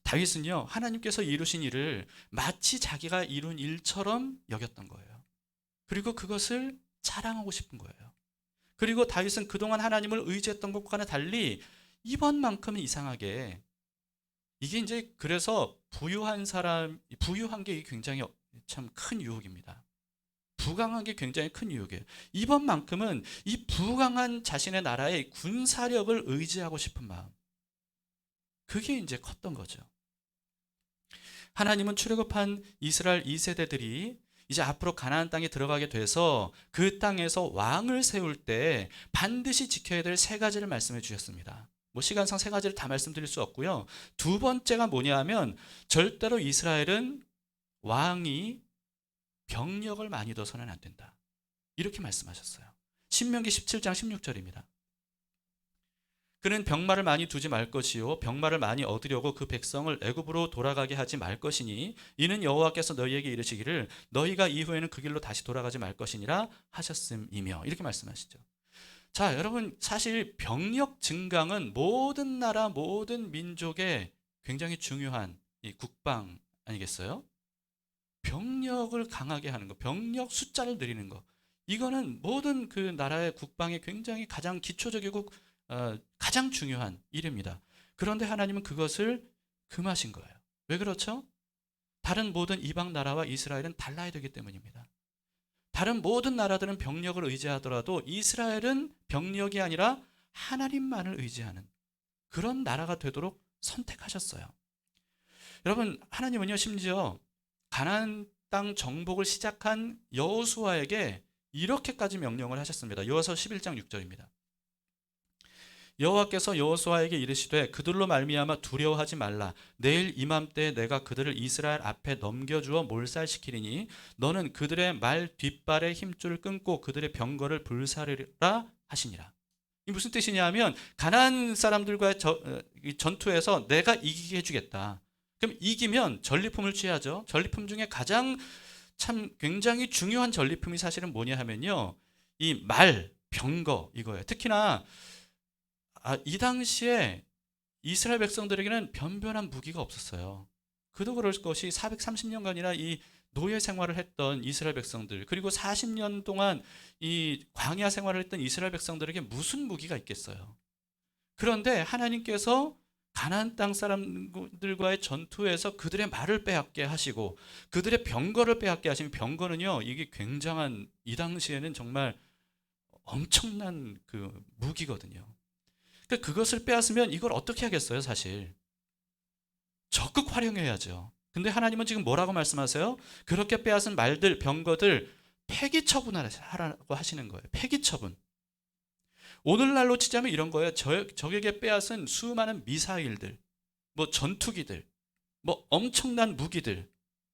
다윗은요, 하나님께서 이루신 일을 마치 자기가 이룬 일처럼 여겼던 거예요. 그리고 그것을 자랑하고 싶은 거예요. 그리고 다윗은 그동안 하나님을 의지했던 것과는 달리 이번만큼은 이상하게, 이게 이제 그래서 부유한 게 굉장히 참 큰 유혹입니다. 부강한 게 굉장히 큰 유혹이에요. 이번만큼은 이 부강한 자신의 나라의 군사력을 의지하고 싶은 마음, 그게 이제 컸던 거죠. 하나님은 출애굽한 이스라엘 2세대들이 이제 앞으로 가나안 땅에 들어가게 돼서 그 땅에서 왕을 세울 때 반드시 지켜야 될 3가지를 말씀해 주셨습니다. 시간상 3가지를 다 말씀드릴 수 없고요. 2번째가 뭐냐면 절대로 이스라엘은 왕이 병력을 많이 둬서는 안 된다, 이렇게 말씀하셨어요. 신명기 17장 16절입니다. 그는 병마를 많이 두지 말 것이요 병마를 많이 얻으려고 그 백성을 애굽으로 돌아가게 하지 말 것이니 이는 여호와께서 너희에게 이르시기를 너희가 이후에는 그 길로 다시 돌아가지 말 것이니라 하셨음이며, 이렇게 말씀하시죠. 자, 여러분, 사실 병력 증강은 모든 나라 모든 민족의 굉장히 중요한 이 국방 아니겠어요? 병력을 강하게 하는 거, 병력 숫자를 늘리는 거, 이거는 모든 그 나라의 국방에 굉장히 가장 기초적이고 가장 중요한 일입니다. 그런데 하나님은 그것을 금하신 거예요. 왜 그렇죠? 다른 모든 이방 나라와 이스라엘은 달라야 되기 때문입니다. 다른 모든 나라들은 병력을 의지하더라도 이스라엘은 병력이 아니라 하나님만을 의지하는 그런 나라가 되도록 선택하셨어요. 여러분, 하나님은요, 심지어 가나안 땅 정복을 시작한 여호수아에게 이렇게까지 명령을 하셨습니다. 여호수아 11장 6절입니다. 여호와께서 여호수아에게 이르시되 그들로 말미암아 두려워하지 말라. 내일 이맘때에 내가 그들을 이스라엘 앞에 넘겨주어 몰살시키리니 너는 그들의 말 뒷발의 힘줄을 끊고 그들의 병거를 불사르라 하시니라. 이 무슨 뜻이냐면 가나안 사람들과의 전투에서 내가 이기게 해주겠다. 그럼 이기면 전리품을 취하죠. 전리품 중에 가장 참 굉장히 중요한 전리품이 사실은 뭐냐 하면요, 이 말, 병거, 이거예요. 특히나 이 당시에 이스라엘 백성들에게는 변변한 무기가 없었어요. 그도 그럴 것이 430년간이나 이 노예 생활을 했던 이스라엘 백성들, 그리고 40년 동안 이 광야 생활을 했던 이스라엘 백성들에게 무슨 무기가 있겠어요. 그런데 하나님께서 가나안 땅 사람들과의 전투에서 그들의 말을 빼앗게 하시고 그들의 병거를 빼앗게 하시면, 병거는요, 이게 굉장한, 이 당시에는 정말 엄청난 그 무기거든요. 그러니까 그것을 빼앗으면 이걸 어떻게 하겠어요? 사실 적극 활용해야죠. 근데 하나님은 지금 뭐라고 말씀하세요? 그렇게 빼앗은 말들, 병거들 폐기 처분하라고 하시는 거예요. 폐기 처분. 오늘날로 치자면 이런 거예요. 적에게 빼앗은 수많은 미사일들, 전투기들, 엄청난 무기들,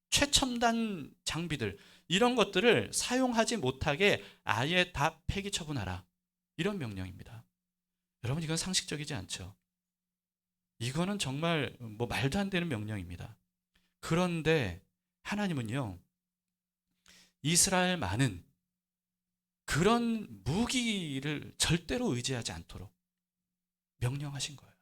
최첨단 장비들, 이런 것들을 사용하지 못하게 아예 다 폐기 처분하라, 이런 명령입니다. 여러분, 이건 상식적이지 않죠. 이거는 정말 말도 안 되는 명령입니다. 그런데 하나님은요, 이스라엘만은 그런 무기를 절대로 의지하지 않도록 명령하신 거예요.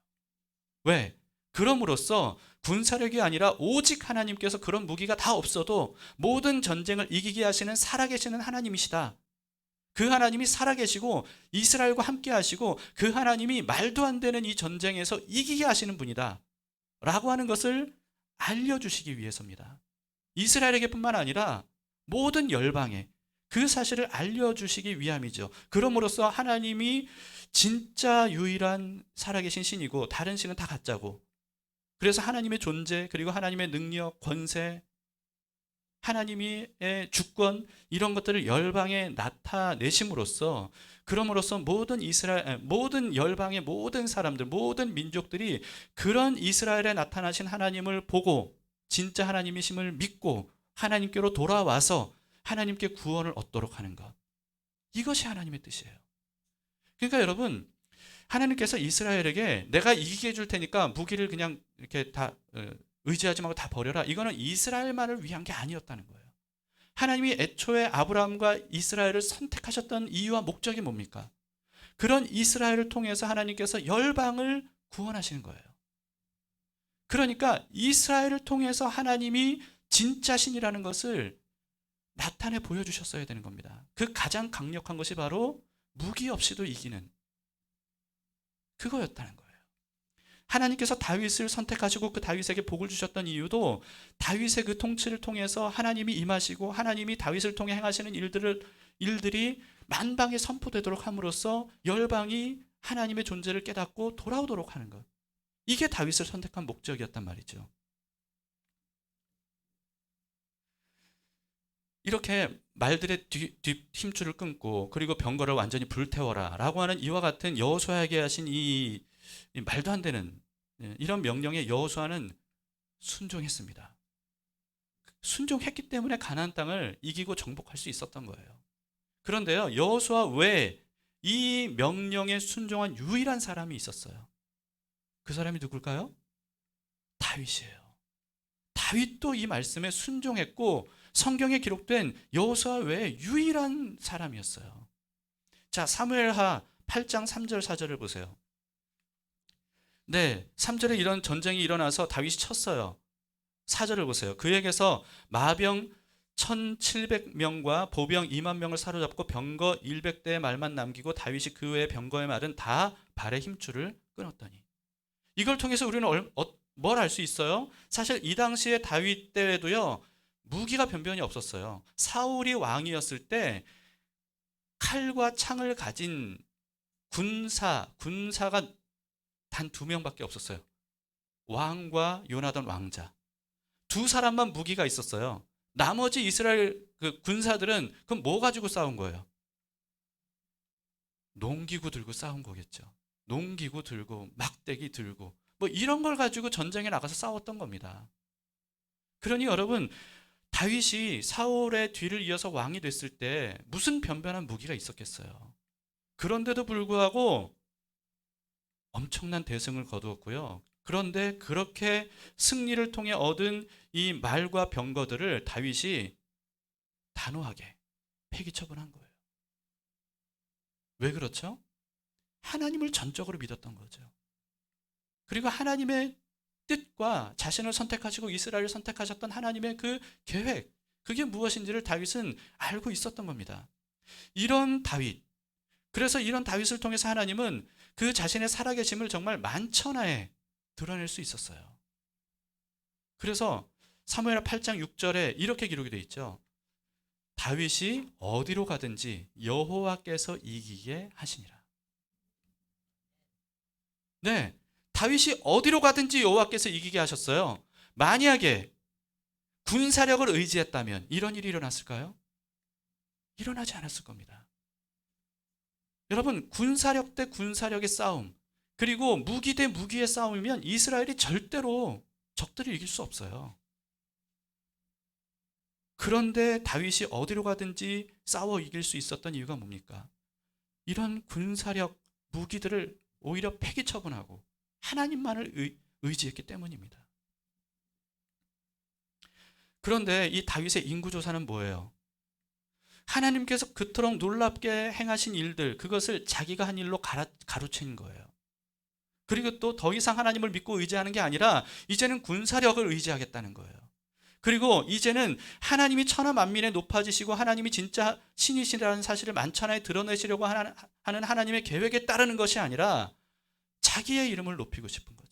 왜? 그럼으로써 군사력이 아니라 오직 하나님께서 그런 무기가 다 없어도 모든 전쟁을 이기게 하시는 살아계시는 하나님이시다. 그 하나님이 살아계시고 이스라엘과 함께 하시고 그 하나님이 말도 안 되는 이 전쟁에서 이기게 하시는 분이다 라고 하는 것을 알려주시기 위해서입니다. 이스라엘에게뿐만 아니라 모든 열방에 그 사실을 알려주시기 위함이죠. 그럼으로써 하나님이 진짜 유일한 살아계신 신이고 다른 신은 다 가짜고, 그래서 하나님의 존재, 그리고 하나님의 능력, 권세, 하나님의 주권, 이런 것들을 열방에 나타내심으로써, 그럼으로써 모든 열방의 모든 사람들, 모든 민족들이 그런 이스라엘에 나타나신 하나님을 보고 진짜 하나님이심을 믿고 하나님께로 돌아와서 하나님께 구원을 얻도록 하는 것, 이것이 하나님의 뜻이에요. 그러니까 여러분, 하나님께서 이스라엘에게 내가 이기게 해줄 테니까 무기를 그냥 이렇게 다 의지하지 말고 다 버려라, 이거는 이스라엘만을 위한 게 아니었다는 거예요. 하나님이 애초에 아브라함과 이스라엘을 선택하셨던 이유와 목적이 뭡니까? 그런 이스라엘을 통해서 하나님께서 열방을 구원하시는 거예요. 그러니까 이스라엘을 통해서 하나님이 진짜 신이라는 것을 나타내 보여주셨어야 되는 겁니다. 그 가장 강력한 것이 바로 무기 없이도 이기는 그거였다는 거예요. 하나님께서 다윗을 선택하시고 그 다윗에게 복을 주셨던 이유도 다윗의 그 통치를 통해서 하나님이 임하시고 하나님이 다윗을 통해 행하시는 일들이 만방에 선포되도록 함으로써 열방이 하나님의 존재를 깨닫고 돌아오도록 하는 것, 이게 다윗을 선택한 목적이었단 말이죠. 이렇게 말들의 뒷 힘줄을 끊고 그리고 병거를 완전히 불태워라 라고 하는 이와 같은 여호수아에게 하신 이 말도 안 되는 이런 명령에 여호수아는 순종했습니다. 순종했기 때문에 가나안 땅을 이기고 정복할 수 있었던 거예요. 그런데요, 여호수아 외에 이 명령에 순종한 유일한 사람이 있었어요. 그 사람이 누굴까요? 다윗이에요. 다윗도 이 말씀에 순종했고 성경에 기록된 여호수아 외에 유일한 사람이었어요. 자, 사무엘하 8장 3절 4절을 보세요. 네, 3절에 이런 전쟁이 일어나서 다윗이 쳤어요. 4절을 보세요. 그에게서 마병 1700명과 보병 2만 명을 사로잡고 병거 100대의 말만 남기고 다윗이 그 외의 병거의 말은 다 발의 힘줄을 끊었더니. 이걸 통해서 우리는 뭘 알 수 있어요? 사실 이 당시에 다윗 때에도요, 무기가 변변히 없었어요. 사울이 왕이었을 때 칼과 창을 가진 군사가 단 2명밖에 없었어요. 왕과 요나단 왕자. 두 사람만 무기가 있었어요. 나머지 이스라엘 그 군사들은 그럼 뭐 가지고 싸운 거예요? 농기구 들고 싸운 거겠죠. 농기구 들고 막대기 들고 뭐 이런 걸 가지고 전쟁에 나가서 싸웠던 겁니다. 그러니 여러분, 다윗이 사울의 뒤를 이어서 왕이 됐을 때 무슨 변변한 무기가 있었겠어요. 그런데도 불구하고 엄청난 대승을 거두었고요. 그런데 그렇게 승리를 통해 얻은 이 말과 병거들을 다윗이 단호하게 폐기 처분한 거예요. 왜 그렇죠? 하나님을 전적으로 믿었던 거죠. 그리고 하나님의 뜻과 자신을 선택하시고 이스라엘을 선택하셨던 하나님의 그 계획, 그게 무엇인지를 다윗은 알고 있었던 겁니다. 이런 다윗, 그래서 이런 다윗을 통해서 하나님은 그 자신의 살아계심을 정말 만천하에 드러낼 수 있었어요. 그래서 사무엘하 8장 6절에 이렇게 기록이 되어 있죠. 다윗이 어디로 가든지 여호와께서 이기게 하시니라. 네, 다윗이 어디로 가든지 여호와께서 이기게 하셨어요. 만약에 군사력을 의지했다면 이런 일이 일어났을까요? 일어나지 않았을 겁니다. 여러분, 군사력 대 군사력의 싸움, 그리고 무기 대 무기의 싸움이면 이스라엘이 절대로 적들을 이길 수 없어요. 그런데 다윗이 어디로 가든지 싸워 이길 수 있었던 이유가 뭡니까? 이런 군사력, 무기들을 오히려 폐기 처분하고 하나님만을 의지했기 때문입니다. 그런데 이 다윗의 인구조사는 뭐예요? 하나님께서 그토록 놀랍게 행하신 일들, 그것을 자기가 한 일로 가로챈 거예요. 그리고 또 더 이상 하나님을 믿고 의지하는 게 아니라 이제는 군사력을 의지하겠다는 거예요. 그리고 이제는 하나님이 천하 만민에 높아지시고 하나님이 진짜 신이시라는 사실을 만천하에 드러내시려고 하는 하나님의 계획에 따르는 것이 아니라 자기의 이름을 높이고 싶은 거죠.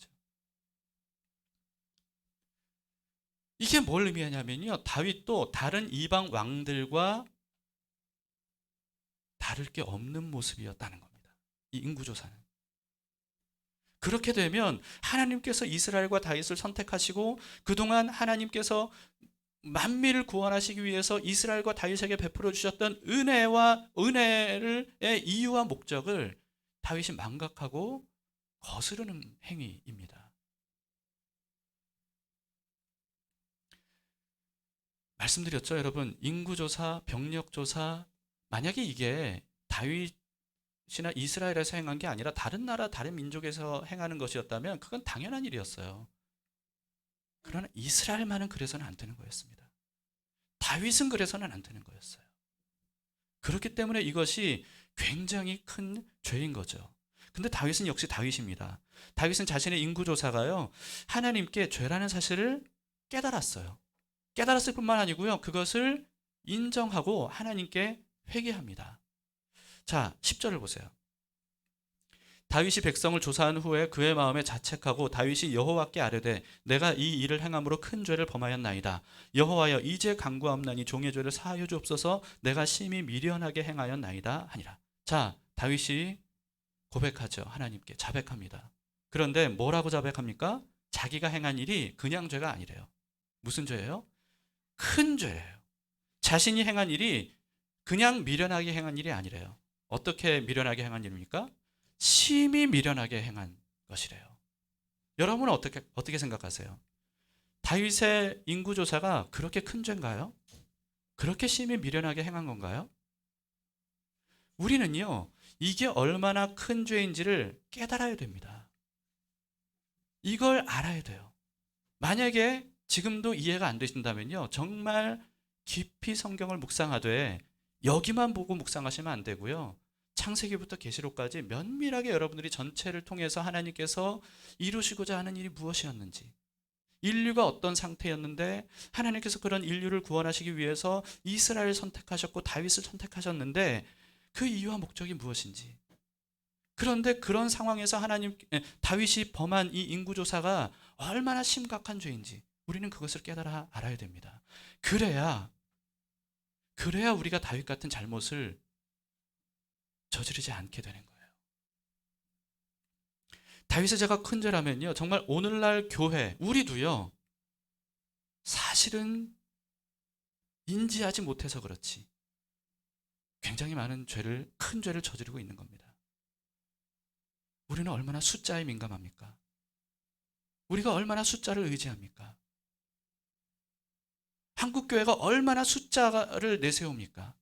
이게 뭘 의미하냐면요, 다윗도 다른 이방 왕들과 다를 게 없는 모습이었다는 겁니다. 이 인구조사는. 그렇게 되면 하나님께서 이스라엘과 다윗을 선택하시고 그동안 하나님께서 만민을 구원하시기 위해서 이스라엘과 다윗에게 베풀어 주셨던 은혜의 이유와 목적을 다윗이 망각하고 거스르는 행위입니다. 말씀드렸죠, 여러분. 인구조사, 병력조사, 만약에 이게 다윗이나 이스라엘에서 행한 게 아니라 다른 나라, 다른 민족에서 행하는 것이었다면 그건 당연한 일이었어요. 그러나 이스라엘만은 그래서는 안 되는 거였습니다. 다윗은 그래서는 안 되는 거였어요. 그렇기 때문에 이것이 굉장히 큰 죄인 거죠. 근데 다윗은 역시 다윗입니다. 다윗은 자신의 인구조사가요, 하나님께 죄라는 사실을 깨달았어요. 깨달았을 뿐만 아니고요, 그것을 인정하고 하나님께 회개합니다. 자, 10절을 보세요. 다윗이 백성을 조사한 후에 그의 마음에 자책하고 다윗이 여호와께 아뢰되 내가 이 일을 행함으로 큰 죄를 범하였나이다. 여호와여, 이제 간구함나니 종의 죄를 사하여 주옵소서. 내가 심히 미련하게 행하였나이다 하니라. 자, 다윗이 고백하죠. 하나님께 자백합니다. 그런데 뭐라고 자백합니까? 자기가 행한 일이 그냥 죄가 아니래요. 무슨 죄예요? 큰 죄예요. 자신이 행한 일이 그냥 미련하게 행한 일이 아니래요. 어떻게 미련하게 행한 일입니까? 심히 미련하게 행한 것이래요. 여러분은 어떻게 생각하세요? 다윗의 인구조사가 그렇게 큰 죄인가요? 그렇게 심히 미련하게 행한 건가요? 우리는요, 이게 얼마나 큰 죄인지를 깨달아야 됩니다. 이걸 알아야 돼요. 만약에 지금도 이해가 안 되신다면요, 정말 깊이 성경을 묵상하되 여기만 보고 묵상하시면 안 되고요, 창세기부터 계시록까지 면밀하게 여러분들이 전체를 통해서 하나님께서 이루시고자 하는 일이 무엇이었는지, 인류가 어떤 상태였는데 하나님께서 그런 인류를 구원하시기 위해서 이스라엘을 선택하셨고 다윗을 선택하셨는데 그 이유와 목적이 무엇인지, 그런데 그런 상황에서 다윗이 범한 이 인구조사가 얼마나 심각한 죄인지 우리는 그것을 깨달아 알아야 됩니다. 그래야 우리가 다윗 같은 잘못을 저지르지 않게 되는 거예요. 다윗의 죄가 큰 죄라면요, 정말 오늘날 교회, 우리도요, 사실은 인지하지 못해서 그렇지 굉장히 많은 큰 죄를 저지르고 있는 겁니다. 우리는 얼마나 숫자에 민감합니까? 우리가 얼마나 숫자를 의지합니까? 한국교회가 얼마나 숫자를 내세웁니까?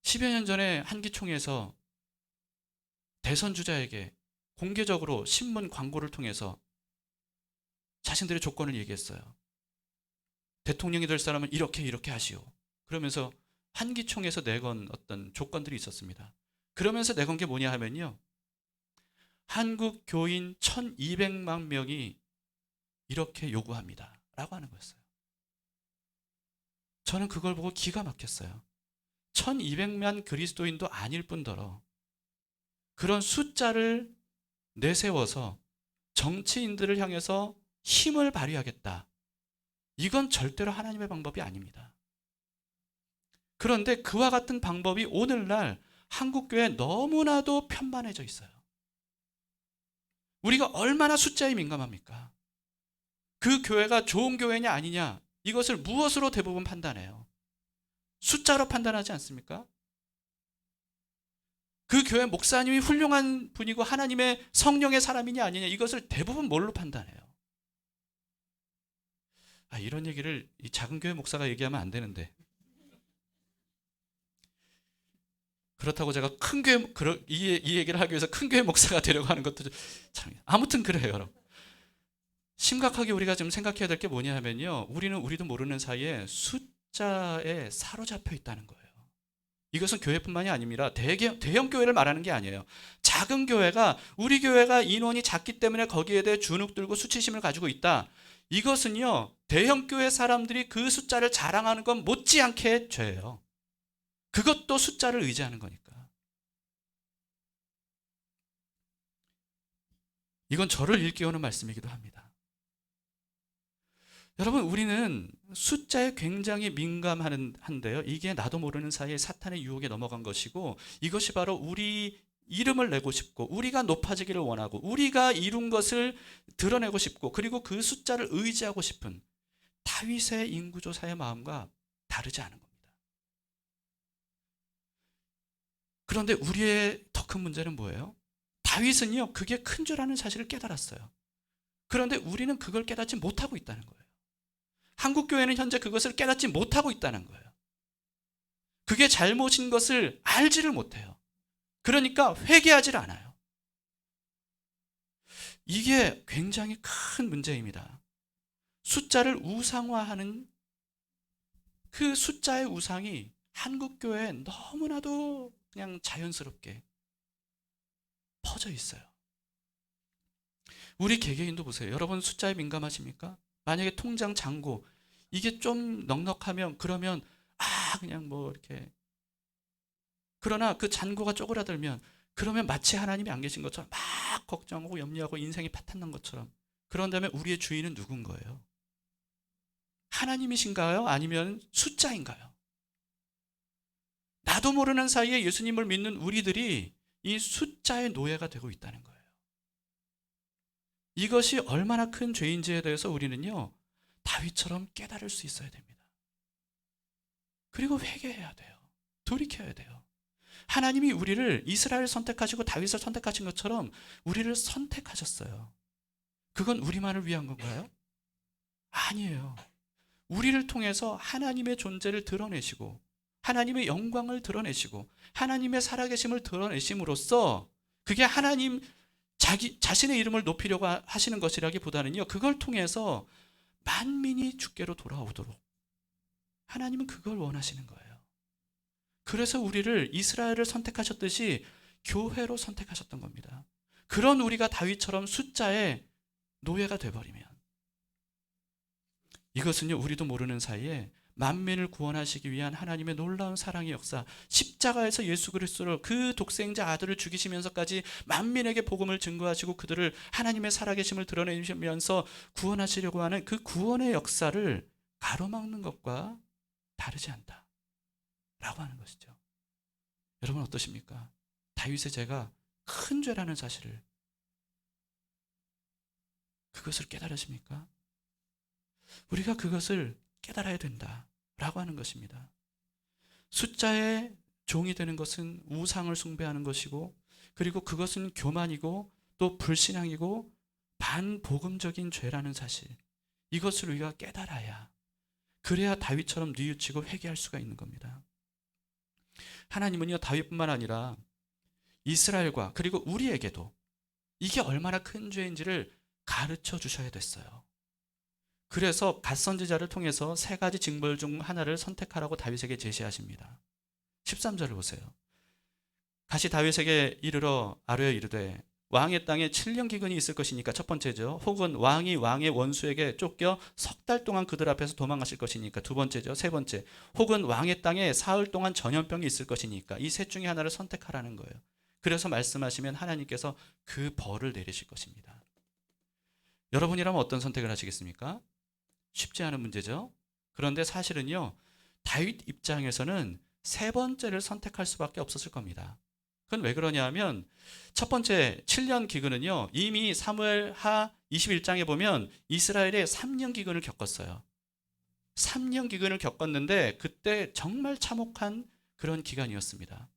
10여 년 전에 한기총에서 대선 주자에게 공개적으로 신문 광고를 통해서 자신들의 조건을 얘기했어요. 대통령이 될 사람은 이렇게 하시오. 그러면서 한기총에서 내건 어떤 조건들이 있었습니다. 그러면서 내건 게 뭐냐 하면요, 한국 교인 1200만 명이 이렇게 요구합니다 라고 하는 거였어요. 저는 그걸 보고 기가 막혔어요. 1200만 그리스도인도 아닐 뿐더러 그런 숫자를 내세워서 정치인들을 향해서 힘을 발휘하겠다, 이건 절대로 하나님의 방법이 아닙니다. 그런데 그와 같은 방법이 오늘날 한국교회에 너무나도 편만해져 있어요. 우리가 얼마나 숫자에 민감합니까? 그 교회가 좋은 교회냐 아니냐, 이것을 무엇으로 대부분 판단해요? 숫자로 판단하지 않습니까? 그 교회 목사님이 훌륭한 분이고 하나님의 성령의 사람이냐 아니냐, 이것을 대부분 뭘로 판단해요? 이런 얘기를 이 작은 교회 목사가 얘기하면 안 되는데, 그렇다고 제가 큰 교회 이 얘기를 하기 위해서 큰 교회 목사가 되려고 하는 것도 참, 아무튼 그래요, 여러분. 심각하게 우리가 지금 생각해야 될 게 뭐냐 하면요, 우리도 모르는 사이에 숫자에 사로잡혀 있다는 거예요. 이것은 교회뿐만이 아닙니다. 대형 교회를 말하는 게 아니에요. 작은 교회가, 우리 교회가 인원이 작기 때문에 거기에 대해 주눅 들고 수치심을 가지고 있다. 이것은요, 대형 교회 사람들이 그 숫자를 자랑하는 건 못지않게 죄예요. 그것도 숫자를 의지하는 거니까. 이건 저를 일깨우는 말씀이기도 합니다. 여러분, 우리는 숫자에 굉장히 민감한데요. 이게 나도 모르는 사이에 사탄의 유혹에 넘어간 것이고, 이것이 바로 우리 이름을 내고 싶고, 우리가 높아지기를 원하고, 우리가 이룬 것을 드러내고 싶고, 그리고 그 숫자를 의지하고 싶은 다윗의 인구조사의 마음과 다르지 않은 겁니다. 그런데 우리의 더 큰 문제는 뭐예요? 다윗은요, 그게 큰 죄라는 사실을 깨달았어요. 그런데 우리는 그걸 깨닫지 못하고 있다는 거예요. 한국교회는 현재 그것을 깨닫지 못하고 있다는 거예요. 그게 잘못인 것을 알지를 못해요. 그러니까 회개하지를 않아요. 이게 굉장히 큰 문제입니다. 숫자를 우상화하는 그 숫자의 우상이 한국교회에 너무나도 그냥 자연스럽게 퍼져 있어요. 우리 개개인도 보세요. 여러분 숫자에 민감하십니까? 만약에 통장 잔고 이게 좀 넉넉하면 그러면 그냥 뭐 이렇게, 그러나 그 잔고가 쪼그라들면 그러면 마치 하나님이 안 계신 것처럼 막 걱정하고 염려하고 인생이 파탄난 것처럼. 그런 다음에 우리의 주인은 누군 거예요? 하나님이신가요? 아니면 숫자인가요? 나도 모르는 사이에 예수님을 믿는 우리들이 이 숫자의 노예가 되고 있다는 거예요. 이것이 얼마나 큰 죄인지에 대해서 우리는요, 다윗처럼 깨달을 수 있어야 됩니다. 그리고 회개해야 돼요. 돌이켜야 돼요. 하나님이 우리를 이스라엘을 선택하시고 다윗을 선택하신 것처럼 우리를 선택하셨어요. 그건 우리만을 위한 건가요? 아니에요. 우리를 통해서 하나님의 존재를 드러내시고 하나님의 영광을 드러내시고 하나님의 살아계심을 드러내심으로써 그게 하나님 자신의 이름을 높이려고 하시는 것이라기보다는요, 그걸 통해서 만민이 주께로 돌아오도록 하나님은 그걸 원하시는 거예요. 그래서 우리를 이스라엘을 선택하셨듯이 교회로 선택하셨던 겁니다. 그런 우리가 다윗처럼 숫자의 노예가 돼버리면 이것은요, 우리도 모르는 사이에 만민을 구원하시기 위한 하나님의 놀라운 사랑의 역사, 십자가에서 예수 그리스도를, 그 독생자 아들을 죽이시면서까지 만민에게 복음을 증거하시고 그들을 하나님의 살아계심을 드러내시면서 구원하시려고 하는 그 구원의 역사를 가로막는 것과 다르지 않다라고 하는 것이죠. 여러분 어떠십니까? 다윗의 죄가 큰 죄라는 사실을, 그것을 깨달으십니까? 우리가 그것을 깨달아야 된다라고 하는 것입니다. 숫자의 종이 되는 것은 우상을 숭배하는 것이고, 그리고 그것은 교만이고 또 불신앙이고 반복음적인 죄라는 사실, 이것을 우리가 깨달아야, 그래야 다윗처럼 뉘우치고 회개할 수가 있는 겁니다. 하나님은요, 다윗뿐만 아니라 이스라엘과 그리고 우리에게도 이게 얼마나 큰 죄인지를 가르쳐 주셔야 됐어요. 그래서 갓선지자를 통해서 세 가지 징벌 중 하나를 선택하라고 다윗에게 제시하십니다. 13절을 보세요. 다시 다윗에게 이르러 아뢰어 이르되 왕의 땅에 7년 기근이 있을 것이니까, 첫 번째죠. 혹은 왕이 왕의 원수에게 쫓겨 석 달 동안 그들 앞에서 도망가실 것이니까, 두 번째죠. 세 번째, 혹은 왕의 땅에 사흘 동안 전염병이 있을 것이니까, 이 셋 중에 하나를 선택하라는 거예요. 그래서 말씀하시면 하나님께서 그 벌을 내리실 것입니다. 여러분이라면 어떤 선택을 하시겠습니까? 쉽지 않은 문제죠. 그런데 사실은요, 다윗 입장에서는 세 번째를 선택할 수밖에 없었을 겁니다. 그건 왜 그러냐 하면, 첫 번째 7년 기근은요, 이미 사무엘하 21장에 보면 이스라엘에 3년 기근을 겪었어요. 3년 기근을 겪었는데 그때 정말 참혹한 그런 기간이었습니다.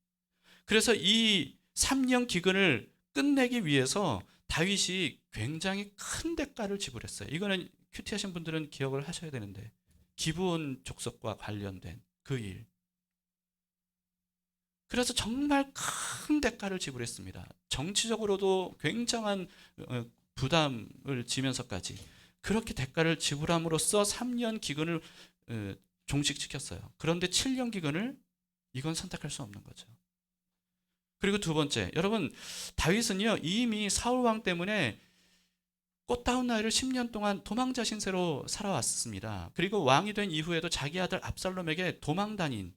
그래서 이 3년 기근을 끝내기 위해서 다윗이 굉장히 큰 대가를 지불했어요. 이거는 큐티하신 분들은 기억을 하셔야 되는데, 기브온 족속과 관련된 그 일. 그래서 정말 큰 대가를 지불했습니다. 정치적으로도 굉장한 부담을 지면서까지. 그렇게 대가를 지불함으로써 3년 기근을 종식시켰어요. 그런데 7년 기근을 이건 선택할 수 없는 거죠. 그리고 두 번째, 여러분 다윗은요 이미 사울 왕 때문에 꽃다운 나이를 10년 동안 도망자 신세로 살아왔습니다. 그리고 왕이 된 이후에도 자기 아들 압살롬에게 도망 다닌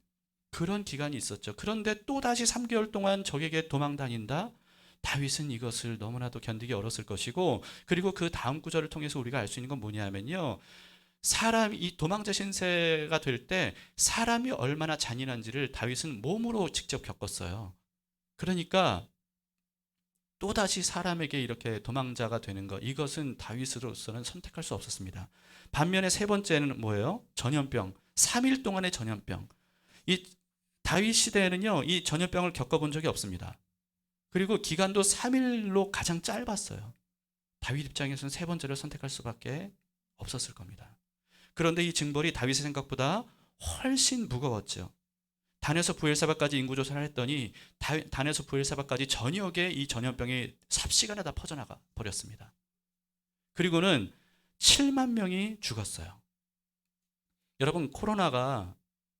그런 기간이 있었죠. 그런데 또 다시 3개월 동안 적에게 도망 다닌다? 다윗은 이것을 너무나도 견디기 어려웠을 것이고, 그리고 그 다음 구절을 통해서 우리가 알 수 있는 건 뭐냐면요, 사람이 이 도망자 신세가 될 때 사람이 얼마나 잔인한지를 다윗은 몸으로 직접 겪었어요. 그러니까 또다시 사람에게 이렇게 도망자가 되는 것, 이것은 다윗으로서는 선택할 수 없었습니다. 반면에 세 번째는 뭐예요? 전염병. 3일 동안의 전염병. 이 다윗 시대에는요 이 전염병을 겪어본 적이 없습니다. 그리고 기간도 3일로 가장 짧았어요. 다윗 입장에서는 세 번째를 선택할 수밖에 없었을 겁니다. 그런데 이 징벌이 다윗의 생각보다 훨씬 무거웠죠. 단에서 부엘사바까지 인구조사를 했더니 단에서 부엘사바까지 전역에 이 전염병이 삽시간에 다 퍼져나가 버렸습니다. 그리고는 7만 명이 죽었어요. 여러분 코로나가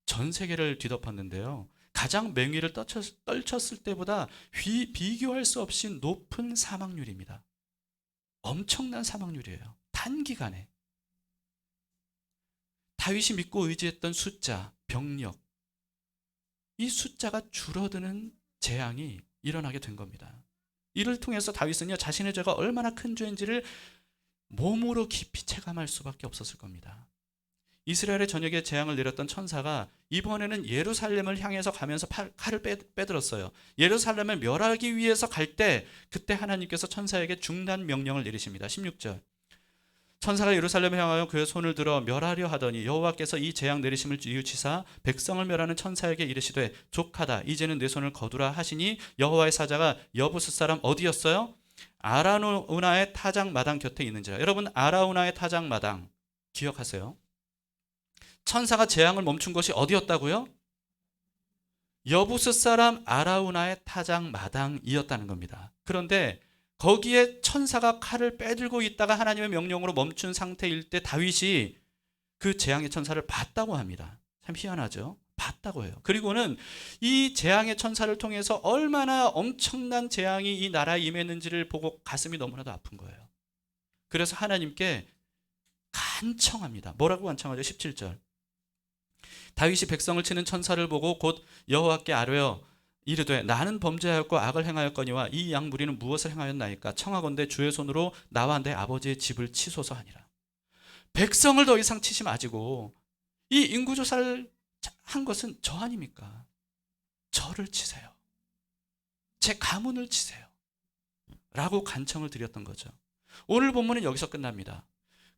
전 세계를 뒤덮었는데요, 가장 맹위를 떨쳤을 때보다 비교할 수 없이 높은 사망률입니다. 엄청난 사망률이에요. 단기간에. 다윗이 믿고 의지했던 숫자, 병력, 이 숫자가 줄어드는 재앙이 일어나게 된 겁니다. 이를 통해서 다윗은요 자신의 죄가 얼마나 큰 죄인지를 몸으로 깊이 체감할 수밖에 없었을 겁니다. 이스라엘의 전역에 재앙을 내렸던 천사가 이번에는 예루살렘을 향해서 가면서 칼을 빼들었어요. 예루살렘을 멸하기 위해서 갈 때 그때 하나님께서 천사에게 중단 명령을 내리십니다. 16절. 천사가 예루살렘을 향하여 그의 손을 들어 멸하려 하더니 여호와께서 이 재앙 내리심을 뉘우치사 백성을 멸하는 천사에게 이르시되 족하다, 이제는 내 손을 거두라 하시니 여호와의 사자가 여부스 사람 어디였어요? 아라우나의 타작 마당 곁에 있는지라. 여러분 아라우나의 타작 마당 기억하세요? 천사가 재앙을 멈춘 것이 어디였다고요? 여부스 사람 아라우나의 타작 마당이었다는 겁니다. 그런데 거기에 천사가 칼을 빼들고 있다가 하나님의 명령으로 멈춘 상태일 때 다윗이 그 재앙의 천사를 봤다고 합니다. 참 희한하죠? 봤다고 해요. 그리고는 이 재앙의 천사를 통해서 얼마나 엄청난 재앙이 이 나라에 임했는지를 보고 가슴이 너무나도 아픈 거예요. 그래서 하나님께 간청합니다. 뭐라고 간청하죠? 17절. 다윗이 백성을 치는 천사를 보고 곧 여호와께 아뢰어 이르되 나는 범죄하였고 악을 행하였거니와 이 양 무리는 무엇을 행하였나이까? 청하건대 주의 손으로 나와 내 아버지의 집을 치소서 하니라. 백성을 더 이상 치지 마시고 이 인구조사를 한 것은 저 아닙니까? 저를 치세요. 제 가문을 치세요. 라고 간청을 드렸던 거죠. 오늘 본문은 여기서 끝납니다.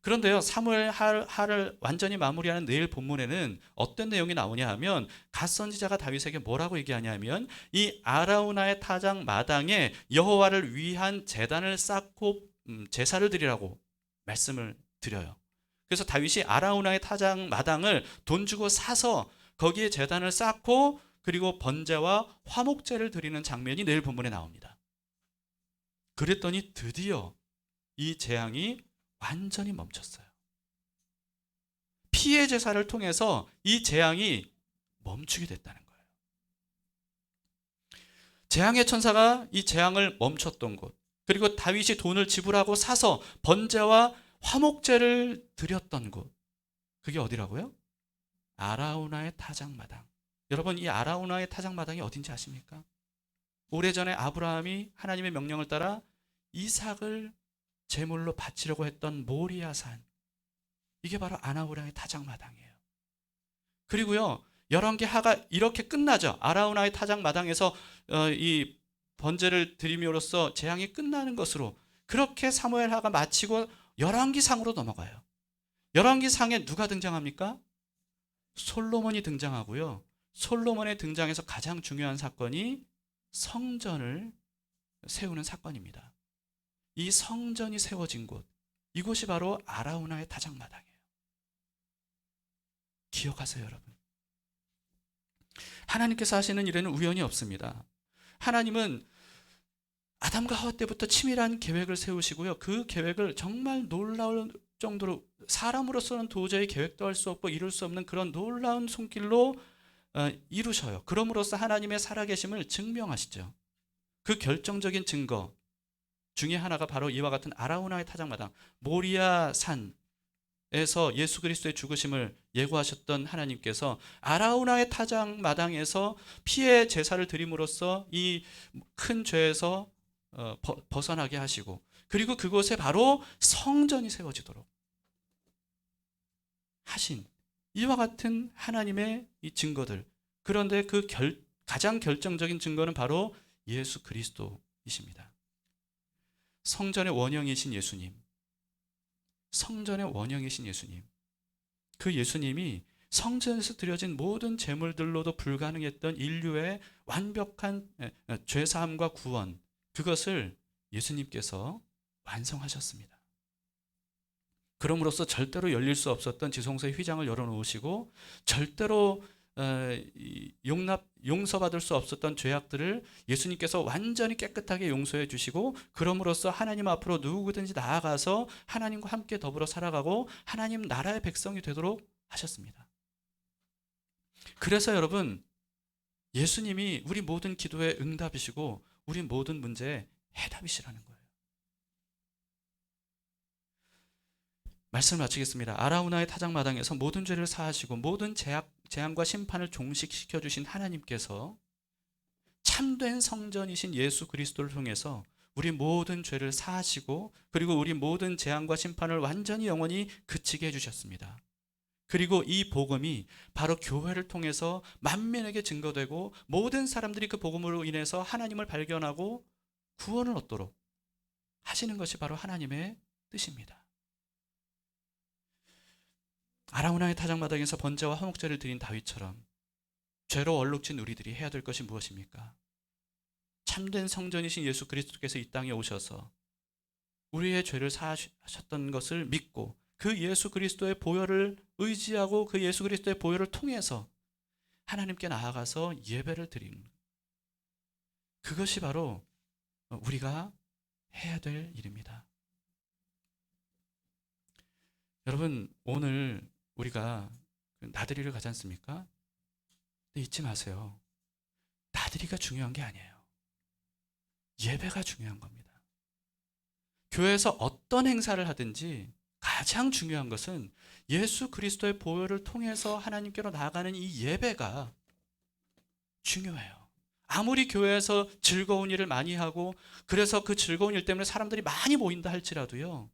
그런데요, 사무엘 하를 완전히 마무리하는 내일 본문에는 어떤 내용이 나오냐 하면 갓 선지자가 다윗에게 뭐라고 얘기하냐면 이 아라우나의 타작 마당에 여호와를 위한 제단을 쌓고 제사를 드리라고 말씀을 드려요. 그래서 다윗이 아라우나의 타작 마당을 돈 주고 사서 거기에 제단을 쌓고 그리고 번제와 화목제를 드리는 장면이 내일 본문에 나옵니다. 그랬더니 드디어 이 재앙이 완전히 멈췄어요. 피해 제사를 통해서 이 재앙이 멈추게 됐다는 거예요. 재앙의 천사가 이 재앙을 멈췄던 곳, 그리고 다윗이 돈을 지불하고 사서 번제와 화목제를 드렸던 곳, 그게 어디라고요? 아라우나의 타작마당. 여러분 이 아라우나의 타작마당이 어딘지 아십니까? 오래전에 아브라함이 하나님의 명령을 따라 이삭을 제물로 바치려고 했던 모리아산, 이게 바로 아라우나의 타작마당이에요. 그리고요 열왕기하가 이렇게 끝나죠. 아라우나의 타작마당에서 이 번제를 드림으로써 재앙이 끝나는 것으로 그렇게 사무엘하가 마치고 열왕기상으로 넘어가요. 열왕기상에 누가 등장합니까? 솔로몬이 등장하고요. 솔로몬의 등장에서 가장 중요한 사건이 성전을 세우는 사건입니다. 이 성전이 세워진 곳, 이곳이 바로 아라우나의 타작마당이에요. 기억하세요, 여러분. 하나님께서 하시는 일에는 우연이 없습니다. 하나님은 아담과 하와 때부터 치밀한 계획을 세우시고요. 그 계획을 정말 정도로 사람으로서는 도저히 계획도 할 수 없고 이룰 수 없는 그런 놀라운 손길로 이루셔요. 그럼으로써 하나님의 살아계심을 증명하시죠. 그 결정적인 증거 중에 하나가 바로 이와 같은 아라우나의 타작마당, 모리아 산에서 예수 그리스도의 죽으심을 예고하셨던 하나님께서 아라우나의 타작마당에서 피의 제사를 드림으로써 이 큰 죄에서 벗어나게 하시고, 그리고 그곳에 바로 성전이 세워지도록 하신 이와 같은 하나님의 이 증거들. 그런데 그 가장 결정적인 증거는 바로 예수 그리스도이십니다. 성전의 원형이신 예수님, 성전의 원형이신 예수님, 그 예수님이 성전에서 드려진 모든 제물들로도 불가능했던 인류의 완벽한 죄사함과 구원, 그것을 예수님께서 완성하셨습니다. 그럼으로써 절대로 열릴 수 없었던 지성소의 휘장을 열어놓으시고 절대로 용서받을 수 없었던 죄악들을 예수님께서 완전히 깨끗하게 용서해 주시고, 그럼으로써 하나님 앞으로 누구든지 나아가서 하나님과 함께 더불어 살아가고 하나님 나라의 백성이 되도록 하셨습니다. 그래서 여러분, 예수님이 우리 모든 기도의 응답이시고 우리 모든 문제의 해답이시라는 거예요. 말씀을 마치겠습니다. 아라우나의 타작마당에서 모든 죄를 사하시고 모든 재앙과 심판을 종식시켜 주신 하나님께서 참된 성전이신 예수 그리스도를 통해서 우리 모든 죄를 사하시고, 그리고 우리 모든 재앙과 심판을 완전히 영원히 그치게 해주셨습니다. 그리고 이 복음이 바로 교회를 통해서 만민에게 증거되고 모든 사람들이 그 복음으로 인해서 하나님을 발견하고 구원을 얻도록 하시는 것이 바로 하나님의 뜻입니다. 아라우나의 타작마당에서 번제와 화목제를 드린 다윗처럼 죄로 얼룩진 우리들이 해야 될 것이 무엇입니까? 참된 성전이신 예수 그리스도께서 이 땅에 오셔서 우리의 죄를 사하셨던 것을 믿고 그 예수 그리스도의 보혈을 의지하고 그 예수 그리스도의 보혈을 통해서 하나님께 나아가서 예배를 드리는, 그것이 바로 우리가 해야 될 일입니다. 여러분, 오늘 우리가 나들이를 가지 않습니까? 근데 잊지 마세요. 나들이가 중요한 게 아니에요. 예배가 중요한 겁니다. 교회에서 어떤 행사를 하든지 가장 중요한 것은 예수 그리스도의 보혈을 통해서 하나님께로 나아가는 이 예배가 중요해요. 아무리 교회에서 즐거운 일을 많이 하고 그래서 그 즐거운 일 때문에 사람들이 많이 모인다 할지라도요,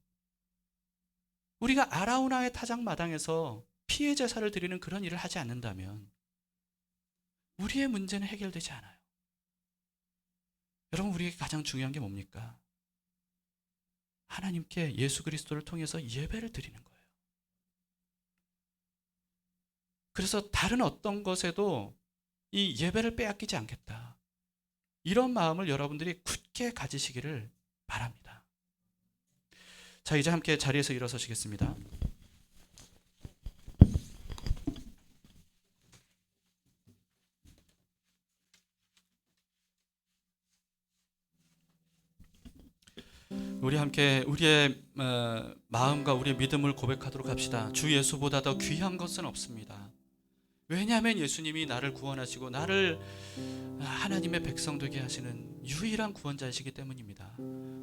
우리가 아라우나의 타작마당에서 피해 제사를 드리는 그런 일을 하지 않는다면 우리의 문제는 해결되지 않아요. 여러분, 우리에게 가장 중요한 게 뭡니까? 하나님께 예수 그리스도를 통해서 예배를 드리는 거예요. 그래서 다른 어떤 것에도 이 예배를 빼앗기지 않겠다, 이런 마음을 여러분들이 굳게 가지시기를 바랍니다. 자, 이제 함께 자리에서 일어서시겠습니다. 우리 함께 우리의 마음과 우리의 믿음을 고백하도록 합시다. 주 예수보다 더 귀한 것은 없습니다. 왜냐하면 예수님이 나를 구원하시고 나를 하나님의 백성 되게 하시는 유일한 구원자이시기 때문입니다.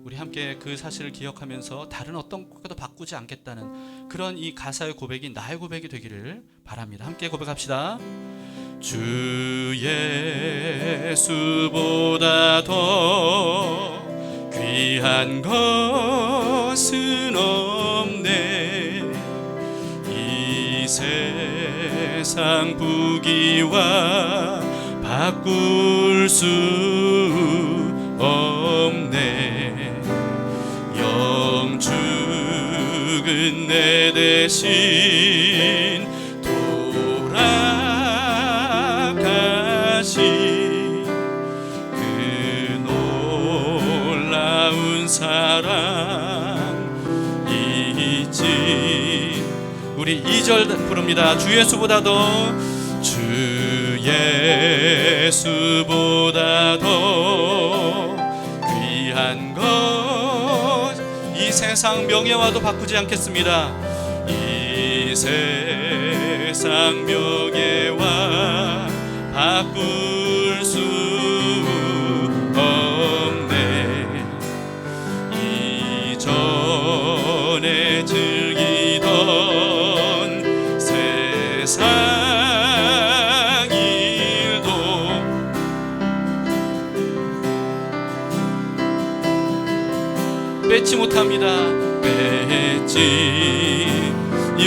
우리 함께 그 사실을 기억하면서 다른 어떤 것도 바꾸지 않겠다는 그런 이 가사의 고백이 나의 고백이 되기를 바랍니다. 함께 고백합시다. 주 예수보다 더 귀한 것은 없네. 이 세상 부귀와 바꿀 수 없네. 영죽은 내 대신 돌아가신 그 놀라운 사랑 있지. 우리 2절 부릅니다. 주 예수보다도, 주 예수보다 더 귀한 것 이 이 세상 명예와도 바꾸지 않겠습니다. 이 세상 명예와 바꿀 수 없네. 이전에 즐기던 세상 일도 뺏지 못합니다. 뺏지.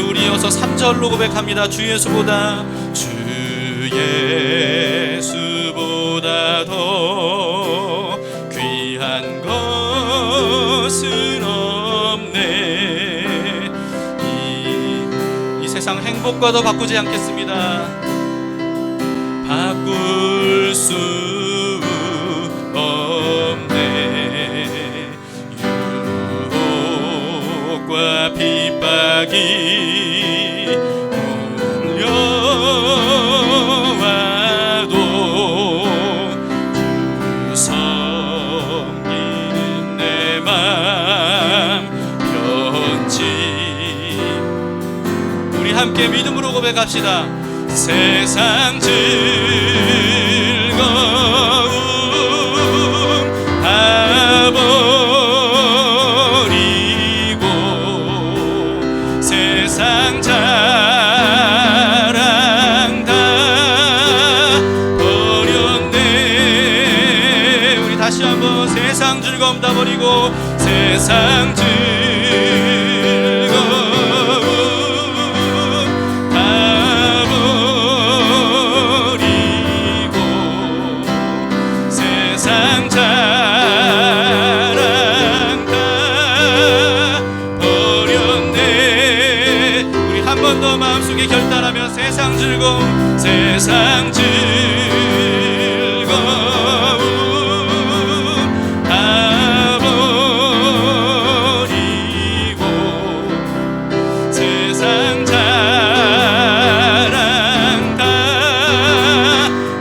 우리 이어서 3절로 고백합니다. 주 예수보다 더 귀한 것은 없네. 이 세상 행복과도 바꾸지 않겠습니다. 바꿀 수 없네. 유혹과 핍박이 함께 믿음으로 고백합시다. 세상 즐거움 다 버리고 세상 자랑 다 버렸네. 우리 다시 한번 세상 즐거움 다 버리고 세상 결단하며 세상 즐거움 다 버리고 세상 자랑 다